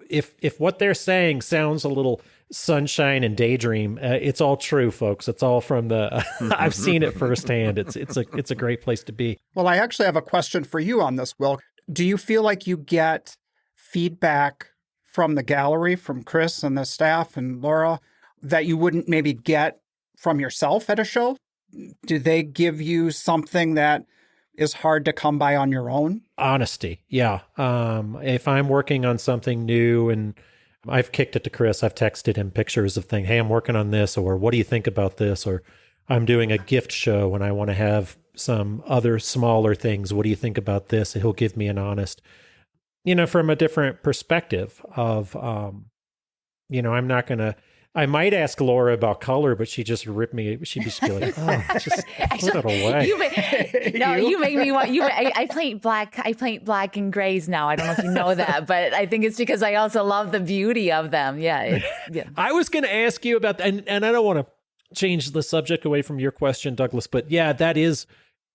if what they're saying sounds a little sunshine and daydream, it's all true, folks. It's all from the I've seen it firsthand. It's a great place to be. Well, I actually have a question for you on this, Will. Do you feel like you get feedback from the gallery, from Chris and the staff and Laura, that you wouldn't maybe get from yourself at a show? Do they give you something that is hard to come by on your own? Honesty. Yeah. If I'm working on something new and I've kicked it to Chris, I've texted him pictures of things. Hey, I'm working on this, or what do you think about this? Or I'm doing a gift show and I want to have some other smaller things. What do you think about this? And he'll give me an honest, from a different perspective of, I'm not going to, I might ask Laura about color, but she just ripped me. She'd just be like, "Oh, just put it away." You make me want. I paint black. I paint black and grays now. I don't know if you know that, but I think it's because I also love the beauty of them. Yeah. I was going to ask you about, and I don't want to change the subject away from your question, Douglas, but yeah,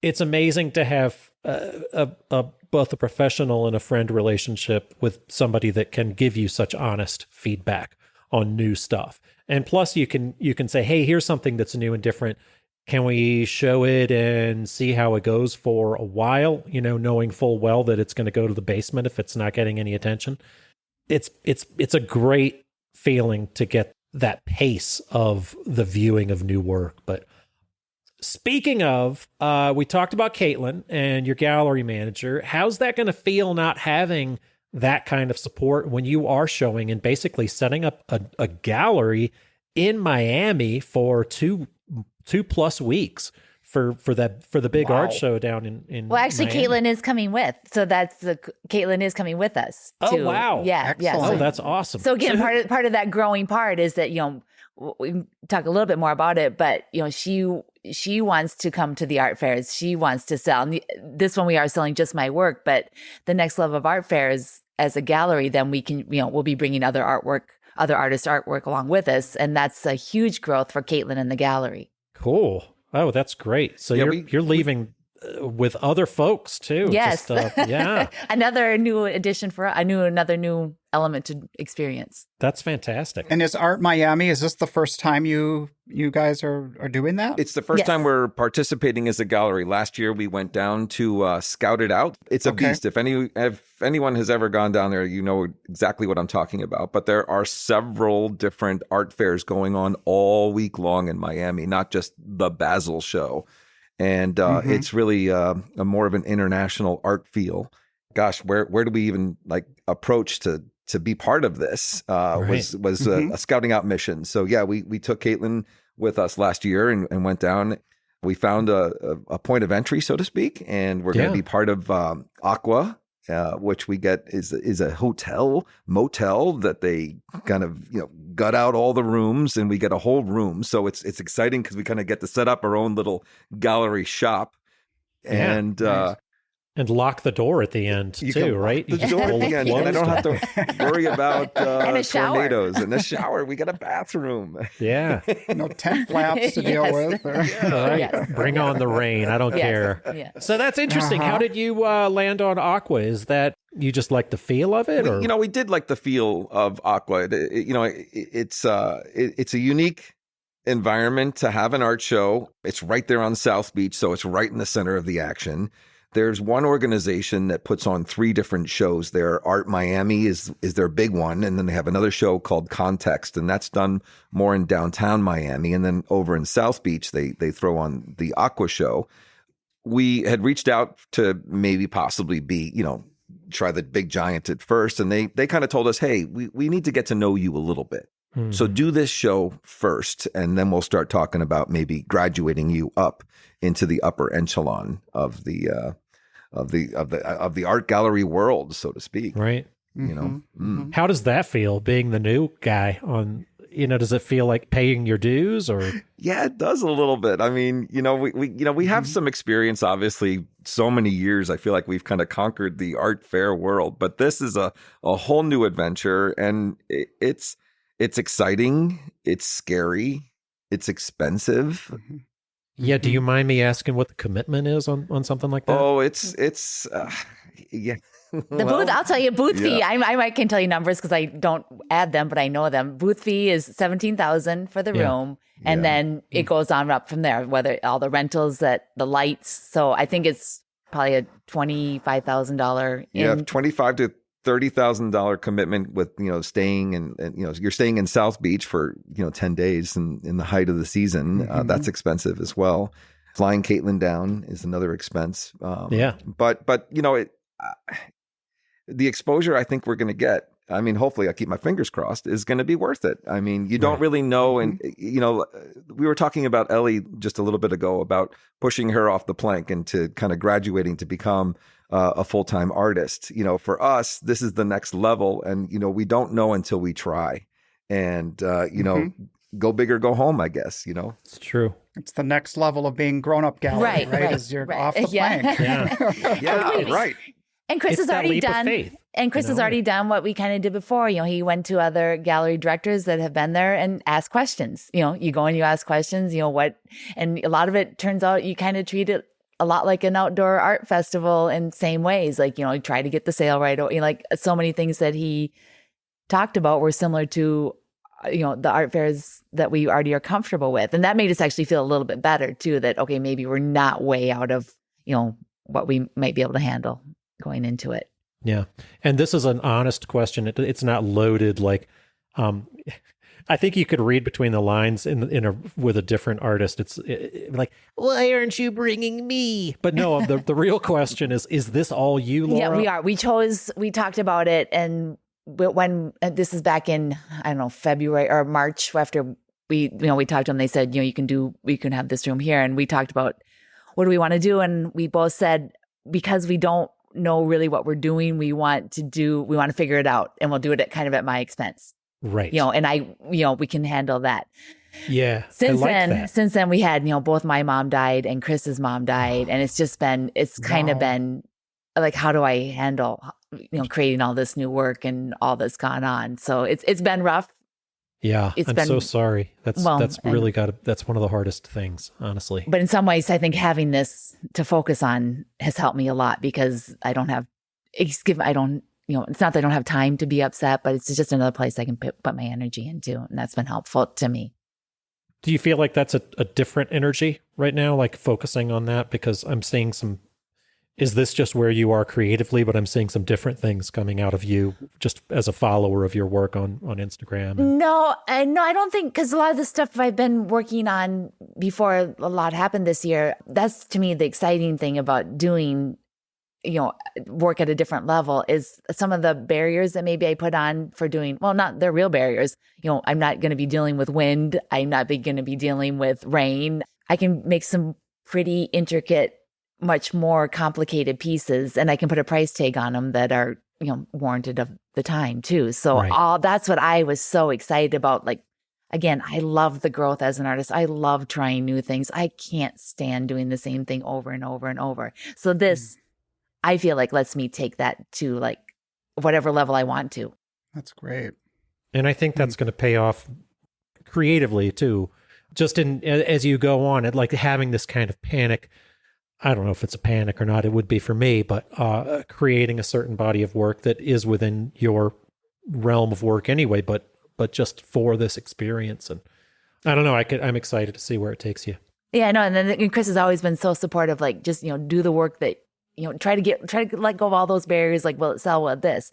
it's amazing to have both a professional and a friend relationship with somebody that can give you such honest feedback on new stuff. And plus you can say, hey, here's something that's new and different. Can we show it and see how it goes for a while, knowing full well that it's going to go to the basement if it's not getting any attention. It's a great feeling to get that pace of the viewing of new work. But speaking of, we talked about Caitlin and your gallery manager. How's that going to feel not having that kind of support when you are showing and basically setting up a gallery in Miami for two plus weeks for the big art show down in well, actually Miami. Caitlin is coming with, so Caitlin is coming with us too. Oh wow. Yeah. Oh, that's awesome. So again, part of that growing part is that we can talk a little bit more about it, but she wants to come to the art fairs. She wants to sell. And this one we are selling just my work, but the next level of art fairs as a gallery, then we can, we'll be bringing other artists' artwork along with us. And that's a huge growth for Caitlin and the gallery. Cool. Oh, that's great. So you're leaving with other folks too. Yes. Yeah. Another new addition another new element to experience. That's fantastic. And is Art Miami, is this the first time you guys are doing that? It's the first time we're participating as a gallery. Last year we went down to scout it out. It's a beast. If anyone has ever gone down there, you know exactly what I'm talking about. But there are several different art fairs going on all week long in Miami, not just the Basel show. And it's really a more of an international art feel. Gosh, where do we even approach to be part of this? Was a scouting out mission. So yeah, we took Caitlin with us last year and went down. We found a point of entry, so to speak, and we're going to be part of Aqua, which we get is a motel that they kind of gut out all the rooms, and we get a whole room. So it's exciting because we kind of get to set up our own little gallery shop, and lock the door at the end too, right? The door at the end, and I don't have to worry about tornadoes. And the shower, we got a bathroom. Yeah, no tent flaps to deal with. Bring on the rain. I don't care. Yeah. So that's interesting. How did you land on Aqua? Is that you just like the feel of it? We did like the feel of Aqua. It's a unique environment to have an art show. It's right there on South Beach, so it's right in the center of the action. There's one organization that puts on 3 different shows there. Art Miami is their big one. And then they have another show called Context, and that's done more in downtown Miami. And then over in South Beach, they throw on the Aqua show. We had reached out to maybe possibly be, try the big giant at first. And they kind of told us, hey, we need to get to know you a little bit. Mm-hmm. So do this show first, and then we'll start talking about maybe graduating you up into the upper echelon of the art gallery world, so to speak. Right. How does that feel, being the new guy does it feel like paying your dues or? Yeah, it does a little bit. I mean, we have some experience, obviously, so many years. I feel like we've kind of conquered the art fair world, but this is a whole new adventure, and it's exciting. It's scary. It's expensive. Yeah. Do you mind me asking what the commitment is on something like that? Oh, it's yeah. The booth, I'll tell you, booth fee. I can tell you numbers because I don't add them, but I know them. Booth fee is $17,000 for the room, and then it goes on up from there. Whether all the rentals, the lights. So I think it's probably a $25,000. You have $25,000 to $30,000 commitment with staying and you're staying in South Beach for 10 days in the height of the season. That's expensive as well. Flying Caitlin down is another expense. But the exposure I think we're going to get, I mean, hopefully I keep my fingers crossed, is going to be worth it. I mean, you don't really know. And, we were talking about Ellie just a little bit ago about pushing her off the plank and to kind of graduating to become a full-time artist. For us, this is the next level. And, we don't know until we try. And, go big or go home, I guess, It's true. It's the next level of being grown-up gallery, right? As you're off the plank. Right. And Chris has already done. And Chris has already done what we kind of did before. He went to other gallery directors that have been there and asked questions. You go and you ask questions. And a lot of it turns out you kind of treat it a lot like an outdoor art festival in same ways. Like you try to get the sale right. Like so many things that he talked about were similar to the art fairs that we already are comfortable with, and that made us actually feel a little bit better too. That okay, maybe we're not way out of what we might be able to handle going into it. Yeah. And this is an honest question. It's not loaded like, I think you could read between the lines with a different artist. It's like, why aren't you bringing me? But no, the real question is this all you, Laura? Yeah, we are. We talked about it. And when this is back in, I don't know, February or March after we talked to them, they said, we can have this room here. And we talked about what do we want to do? And we both said, because we don't know really what we're doing, we want to figure it out, and we'll do it at my expense. Right. And we can handle that. Yeah. Since then we had, both my mom died and Chris's mom died. And it's kind of been like, how do I handle, creating all this new work and all that's gone on? So it's been rough. Yeah. I'm so sorry. That's really that's one of the hardest things, honestly. But in some ways, I think having this to focus on has helped me a lot because I don't have, it's not that I don't have time to be upset, but it's just another place I can put my energy into. And that's been helpful to me. Do you feel like that's a different energy right now, like focusing on that? Because I'm seeing is this just where you are creatively, but I'm seeing some different things coming out of you just as a follower of your work on Instagram? No, I don't think, because a lot of the stuff I've been working on before a lot happened this year, that's to me the exciting thing about doing, work at a different level is some of the barriers that maybe I put on for doing, well, not they're real barriers. I'm not going to be dealing with wind. I'm not going to be dealing with rain. I can make some pretty intricate, much more complicated pieces, and I can put a price tag on them that are, warranted of the time too. So that's what I was so excited about. Like, again, I love the growth as an artist. I love trying new things. I can't stand doing the same thing over and over and over. So this, I feel like lets me take that to like whatever level I want to. That's great. And I think that's going to pay off creatively too. Just as you go on, like having this kind of panic. I don't know if it's a panic or not. It would be for me, but creating a certain body of work that is within your realm of work anyway, but just for this experience. And I don't know. I'm excited to see where it takes you. Yeah, no. And then Chris has always been so supportive. Like, just do the work that try to let go of all those barriers. Like, will it sell? Will this?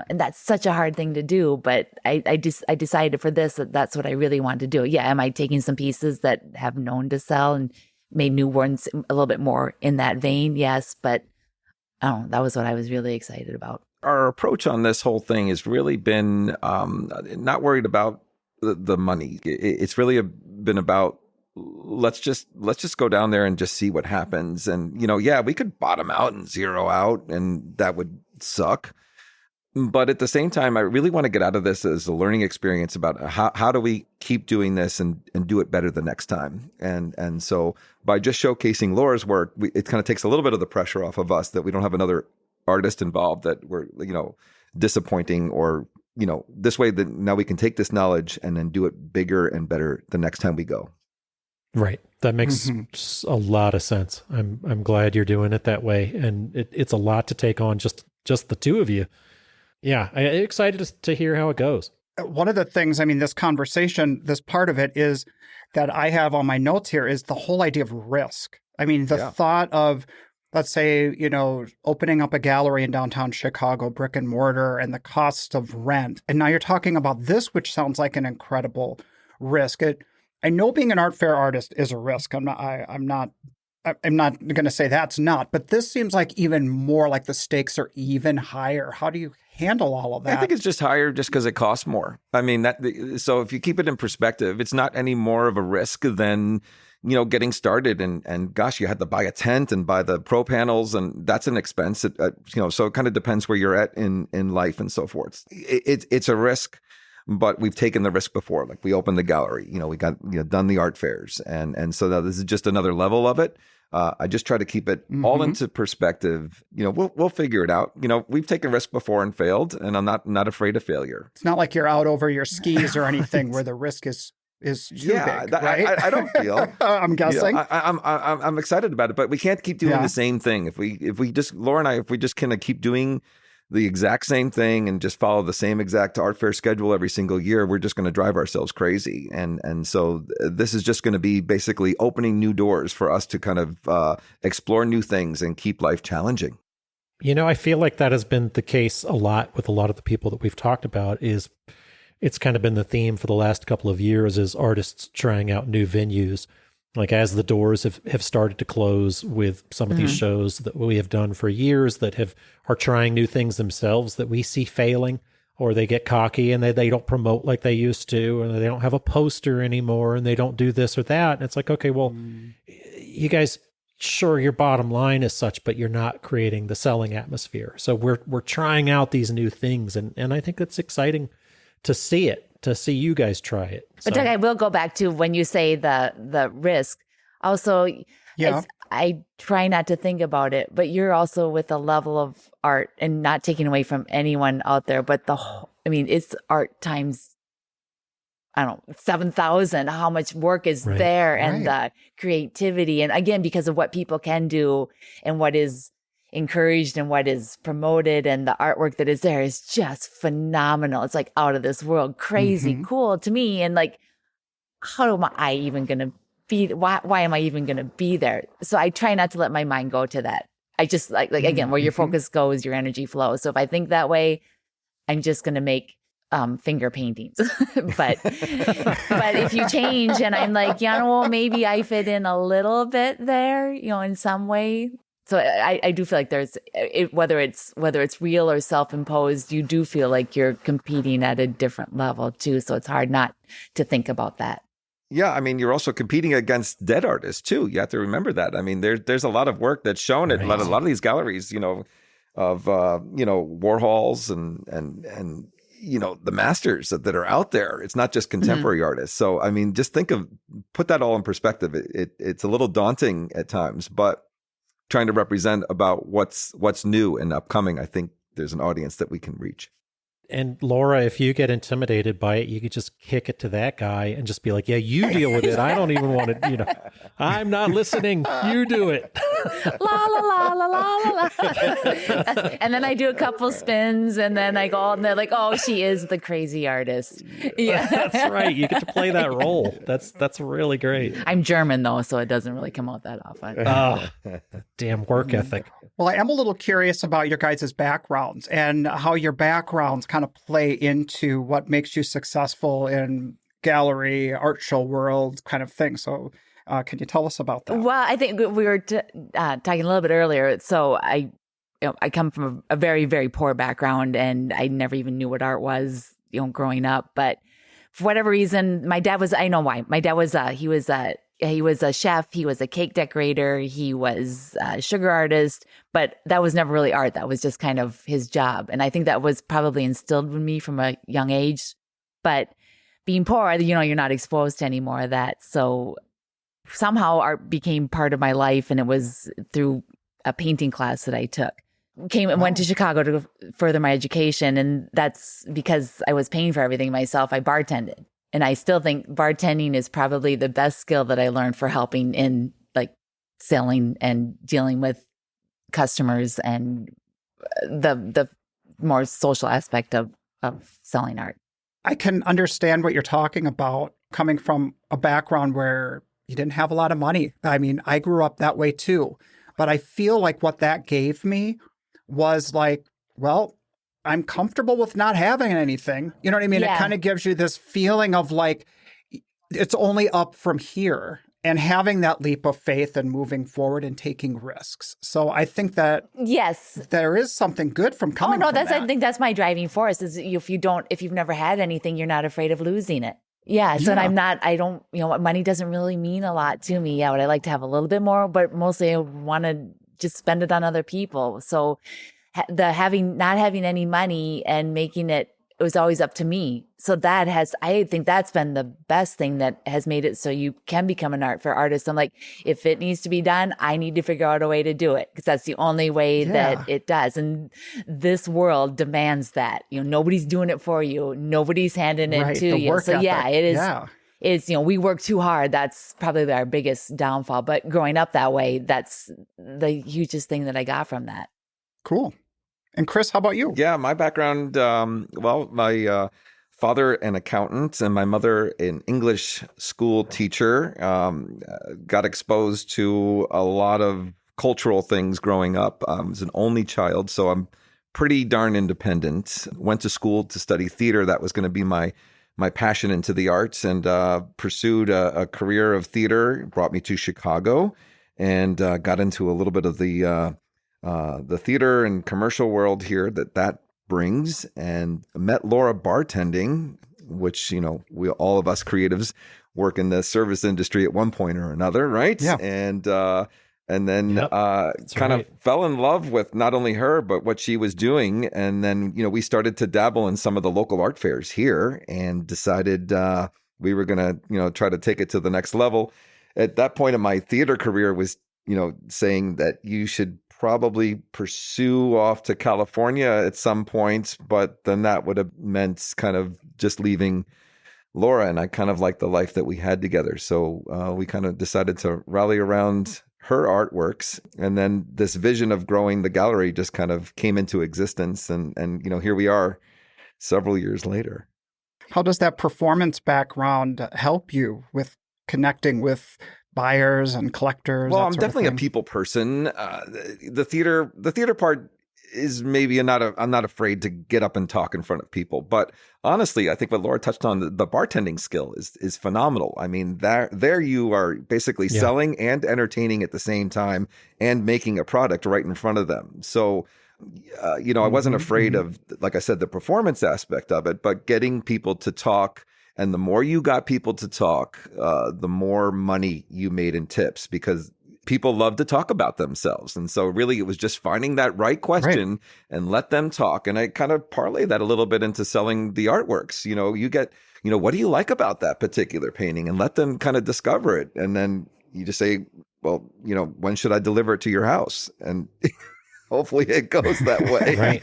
And that's such a hard thing to do. But I decided for this that's what I really want to do. Yeah, am I taking some pieces that have known to sell and made new ones a little bit more in that vein? Yes, but I don't know. That was what I was really excited about. Our approach on this whole thing has really been not worried about the money. It's really been about let's just go down there and just see what happens. And we could bottom out and zero out, and that would suck. But at the same time, I really want to get out of this as a learning experience about how do we keep doing this and do it better the next time. And so by just showcasing Laura's work, it kind of takes a little bit of the pressure off of us that we don't have another artist involved that we're, disappointing, or, this way that now we can take this knowledge and then do it bigger and better the next time we go. Right. That makes a lot of sense. I'm glad you're doing it that way. And it's a lot to take on, just the two of you. Yeah, I'm excited to hear how it goes. One of the things, this conversation, this part of it is that I have on my notes here is the whole idea of risk. Thought of, let's say, opening up a gallery in downtown Chicago, Brick-and-Mortar, and the cost of rent. And now you're talking about this, which sounds like an incredible risk. I know being an art fair artist is a risk. I'm not going to say that's not, but this seems like even more like the stakes are even higher. How do you handle all of that? I think it's just higher just because it costs more. So if you keep it in perspective, it's not any more of a risk than, getting started and gosh, you had to buy a tent and buy the pro panels, and that's an expense. So it kind of depends where you're at in life and so forth. It's a risk. But we've taken the risk before. Like we opened the gallery, we got done the art fairs, and so now this is just another level of it. I just try to keep it all into perspective. We'll figure it out. We've taken risk before and failed, and I'm not afraid of failure. It's not like you're out over your skis or anything where the risk is too big, right? I don't feel. I'm guessing. I'm excited about it, but we can't keep doing the same thing. If we just Laura and I, if we just kind of keep doing the exact same thing and just follow the same exact art fair schedule every single year, we're just going to drive ourselves crazy. And so this is just going to be basically opening new doors for us to kind of explore new things and keep life challenging. I feel like that has been the case a lot with a lot of the people that we've talked about. It's kind of been the theme for the last couple of years, is artists trying out new venues. Like as the doors have started to close with some of these shows that we have done for years that are trying new things themselves that we see failing, or they get cocky and they don't promote like they used to, and they don't have a poster anymore, and they don't do this or that. And it's like, okay, well, you guys, sure, your bottom line is such, but you're not creating the selling atmosphere. So we're trying out these new things, and I think it's exciting to see it. To see you guys try it. But Doug, I will go back to when you say the risk. Also, I try not to think about it, but you're also with a level of art, and not taking away from anyone out there, but it's art times, 7,000, how much work is there, and the creativity. And again, because of what people can do and what is encouraged and what is promoted, and the artwork that is there is just phenomenal. It's like out of this world, crazy cool to me. And like, how am I even going to be, why am I even going to be there? So I try not to let my mind go to that. I just like again, where your focus goes, your energy flows. So if I think that way, I'm just going to make finger paintings. but if you change and I'm like, maybe I fit in a little bit there, in some way. So I do feel like there's whether it's real or self-imposed, you do feel like you're competing at a different level too. So it's hard not to think about that. Yeah, you're also competing against dead artists too. You have to remember that. There's a lot of work that's shown at a lot of these galleries, of Warhols and the masters that are out there. It's not just contemporary artists. So just put that all in perspective. It's a little daunting at times, but trying to represent about what's new and upcoming, I think there's an audience that we can reach. And Laura, if you get intimidated by it, you could just kick it to that guy and just be like, yeah, you deal with it. I don't even want to, I'm not listening. You do it. La, la, la, la, la, la, la. And then I do a couple spins, and then I go, and they're like, oh, she is the crazy artist. Yeah, that's right. You get to play that role. That's really great. I'm German, though, so it doesn't really come out that often. Oh, damn work ethic. Well, I am a little curious about your guys' backgrounds and how your backgrounds kind of play into what makes you successful in gallery, art show world kind of thing. So can you tell us about that? Well, I think we were talking a little bit earlier. So I come from a very, very poor background, and I never even knew what art was, growing up. But for whatever reason, my dad was, I know why. My dad was, he was he was a chef, he was a cake decorator, he was a sugar artist, but that was never really art. That was just kind of his job. And I think that was probably instilled in me from a young age. But being poor, you're not exposed to any more of that. So somehow art became part of my life, and it was through a painting class that I took. Went to Chicago to further my education, and that's because I was paying for everything myself. I bartended, and I still think bartending is probably the best skill that I learned for helping in like selling and dealing with customers and the more social aspect of selling art. I can understand what you're talking about, coming from a background where you didn't have a lot of money. I mean, I grew up that way too, but I feel like what that gave me was like, well, I'm comfortable with not having anything. You know what I mean? Yeah. It kind of gives you this feeling of like, it's only up from here, and having that leap of faith and moving forward and taking risks. So I think that yes, there is something good from coming from that. I think that's my driving force is if you've never had anything, you're not afraid of losing it. Yeah. So I don't, money doesn't really mean a lot to me. Yeah. Would I like to have a little bit more, but mostly I want to just spend it on other people. So not having any money and making it was always up to me. So I think that's been the best thing that has made it so you can become an artist. I'm like, if it needs to be done, I need to figure out a way to do it, because that's the only way that it does. And this world demands that, nobody's doing it for you. Nobody's handing it to you. So it is. Yeah. Is, we work too hard. That's probably our biggest downfall. But growing up that way, that's the hugest thing that I got from that. Cool. And Chris, how about you? Yeah, my background, my father an accountant and my mother an English school teacher, got exposed to a lot of cultural things growing up. I was an only child, so I'm pretty darn independent. Went to school to study theater. That was going to be my passion into the arts, and pursued a career of theater. Brought me to Chicago, and got into a little bit of the theater and commercial world here that brings, and met Laura bartending, which, all of us creatives work in the service industry at one point or another, right? Yeah. And then kind of fell in love with not only her, but what she was doing. And then, we started to dabble in some of the local art fairs here, and decided we were going to, try to take it to the next level. At that point in my theater career was, saying that you should probably pursue off to California at some point, but then that would have meant kind of just leaving Laura, and I kind of liked the life that we had together. So we kind of decided to rally around her artworks, and then this vision of growing the gallery just kind of came into existence, and here we are several years later. How does that performance background help you with connecting with buyers and collectors? Well, I'm definitely a people person. The theater part is maybe I'm not afraid to get up and talk in front of people. But honestly, I think what Laura touched on, the bartending skill is phenomenal. I mean, there you are basically selling and entertaining at the same time, and making a product right in front of them. So, I wasn't afraid of, like I said, the performance aspect of it, but getting people to talk. And the more you got people to talk, the more money you made in tips, because people love to talk about themselves. And so really it was just finding that right question and let them talk. And I kind of parlay that a little bit into selling the artworks. You get, what do you like about that particular painting? And let them kind of discover it. And then you just say, well, when should I deliver it to your house? And hopefully it goes that way.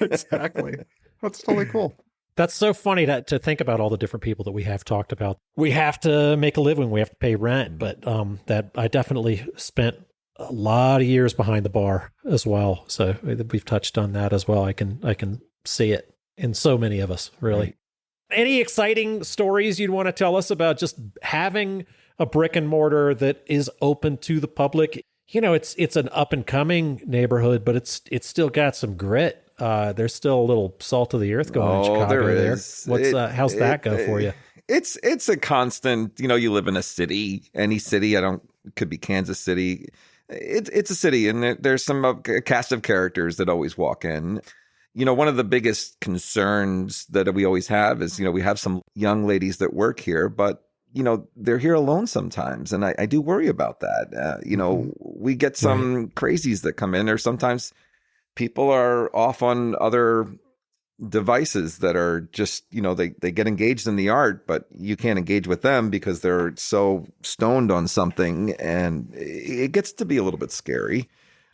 Exactly. That's totally cool. That's so funny to think about all the different people that we have talked about. We have to make a living, we have to pay rent, but that I definitely spent a lot of years behind the bar as well. So we've touched on that as well. I can see it in so many of us, really. Right. Any exciting stories you'd want to tell us about just having a brick and mortar that is open to the public? It's an up and coming neighborhood, but it's still got some grit. There's still a little salt of the earth going in Chicago. There is. How's that go for you? It's a constant. You live in a city, any city. It could be Kansas City. It's a city, and there's some cast of characters that always walk in. One of the biggest concerns that we always have is, we have some young ladies that work here, but they're here alone sometimes. And I do worry about that. We get some crazies that come in, or sometimes people are off on other devices that are just, they get engaged in the art, but you can't engage with them because they're so stoned on something. And it gets to be a little bit scary,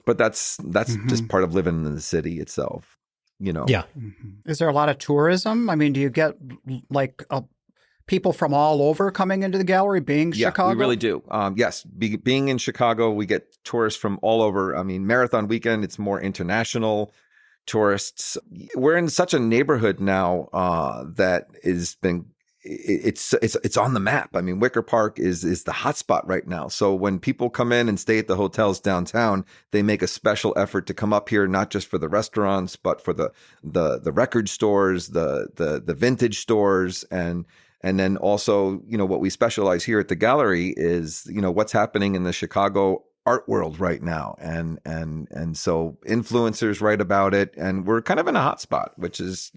but that's just part of living in the city itself, Yeah. Is there a lot of tourism? I mean, do you get like people from all over coming into the gallery, being Chicago? Yeah, we really do. Yes, being in Chicago, we get tourists from all over. I mean, Marathon Weekend, it's more international tourists. We're in such a neighborhood now that it's on the map. I mean, Wicker Park is the hotspot right now. So when people come in and stay at the hotels downtown, they make a special effort to come up here, not just for the restaurants, but for the record stores, the vintage stores, and then also, what we specialize here at the gallery is, what's happening in the Chicago art world right now. And so influencers write about it, and we're kind of in a hot spot, which is,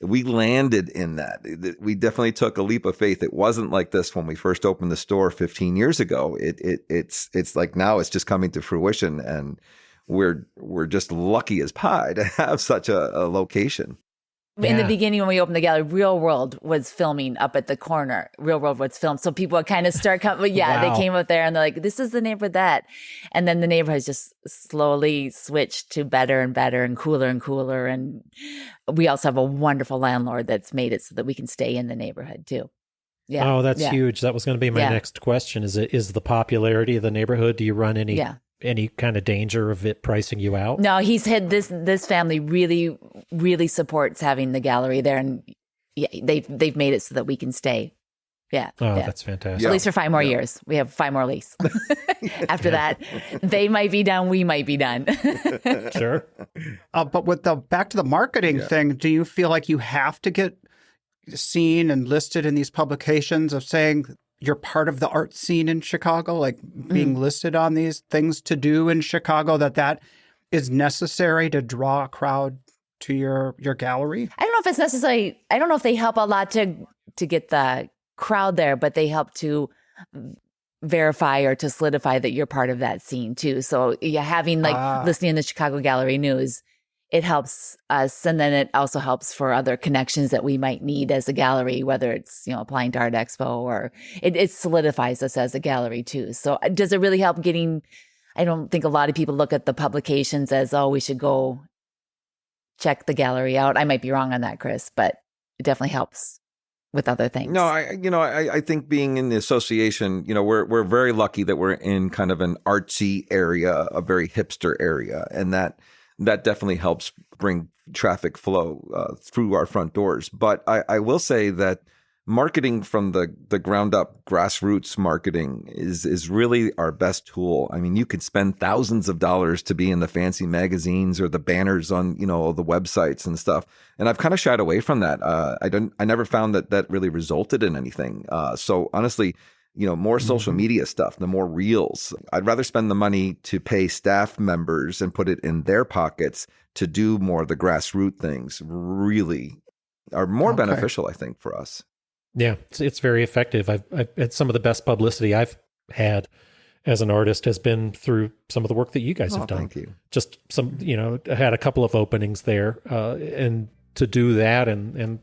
we landed in that. We definitely took a leap of faith. It wasn't like this when we first opened the store 15 years ago. It's like now it's just coming to fruition, and we're just lucky as pie to have such a location. In the beginning, when we opened the gallery, Real World was filming up at the corner. Real World was filmed. So people would kind of start coming. Yeah, Wow. They came up there and they're like, this is the neighborhood that. And then the neighborhood has just slowly switched to better and better and cooler and cooler. And we also have a wonderful landlord that's made it so that we can stay in the neighborhood too. Yeah. Oh, that's huge. That was going to be my next question. Is the popularity of the neighborhood, do you run any kind of danger of it pricing you out? No, he's had this family really, really supports having the gallery there, and they've made it so that we can stay. Yeah. Oh, that's fantastic. At least for 5 more years. We have 5 more lease. After that, they might be done, we might be done. Sure. But with back to the marketing thing, do you feel like you have to get seen and listed in these publications of saying you're part of the art scene in Chicago, like being listed on these things to do in Chicago, that is necessary to draw a crowd to your gallery? I don't know if it's necessary. I don't know if they help a lot to get the crowd there, but they help to verify or to solidify that you're part of that scene too. So having listening in the Chicago Gallery News, it helps us. And then it also helps for other connections that we might need as a gallery, whether it's, applying to Art Expo, or it solidifies us as a gallery too. So does it really help I don't think a lot of people look at the publications as, oh, we should go check the gallery out. I might be wrong on that, Chris, but it definitely helps with other things. No, I think being in the association, we're very lucky that we're in kind of an artsy area, a very hipster area, and that definitely helps bring traffic flow through our front doors. But I will say that marketing from the ground up, grassroots marketing is really our best tool. I mean, you could spend thousands of dollars to be in the fancy magazines or the banners on, the websites and stuff. And I've kind of shied away from that. I never found that really resulted in anything. So honestly, more social media stuff, the more reels. I'd rather spend the money to pay staff members and put it in their pockets to do more of the grassroots things. Really are more beneficial, I think, for us. Yeah, it's very effective. I've had some of the best publicity I've had as an artist has been through some of the work that you guys have done. Thank you. Just some, I had a couple of openings there, and to do that and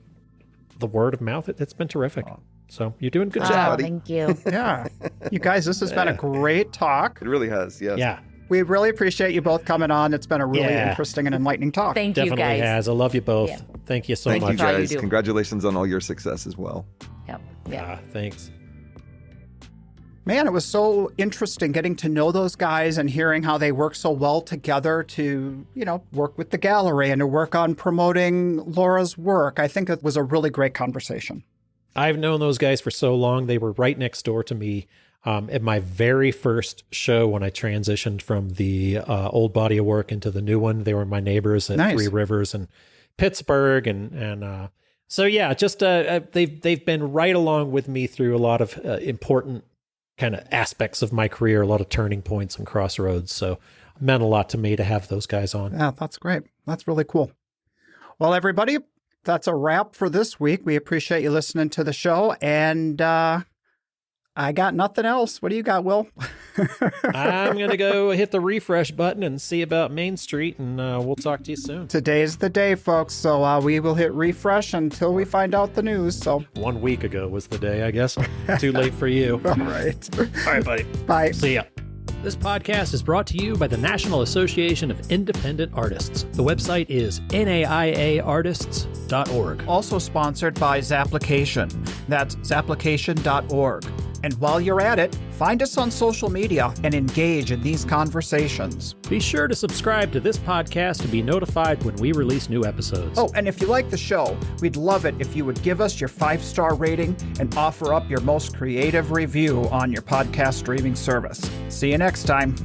the word of mouth, it's been terrific. So you're doing a good job. Thank you. Yeah. You guys, this has been a great talk. It really has, yes. Yeah. We really appreciate you both coming on. It's been a really interesting and enlightening talk. Thank you, Definitely guys. has. I love you both. Yeah. Thank you so Thank much. you, guys. Congratulations on all your success as well. Yep. Yeah. Thanks. Man, it was so interesting getting to know those guys and hearing how they work so well together to, work with the gallery and to work on promoting Laura's work. I think it was a really great conversation. I've known those guys for so long. They were right next door to me at my very first show when I transitioned from the old body of work into the new one. They were my neighbors at Three Rivers and Pittsburgh. And so, yeah, just they've been right along with me through a lot of important kind of aspects of my career, a lot of turning points and crossroads. So it meant a lot to me to have those guys on. Yeah, that's great. That's really cool. Well, everybody, that's a wrap for this week. We appreciate you listening to the show, and I got nothing else. What do you got, Will? I'm going to go hit the refresh button and see about Main Street, and we'll talk to you soon. Today's the day, folks. So we will hit refresh until we find out the news. So 1 week ago was the day, I guess. Too late for you. All right. All right, buddy. Bye. See ya. This podcast is brought to you by the National Association of Independent Artists. The website is naiaartists.org. Also sponsored by Zapplication. That's zapplication.org. And while you're at it, find us on social media and engage in these conversations. Be sure to subscribe to this podcast to be notified when we release new episodes. Oh, and if you like the show, we'd love it if you would give us your 5-star rating and offer up your most creative review on your podcast streaming service. See you next time.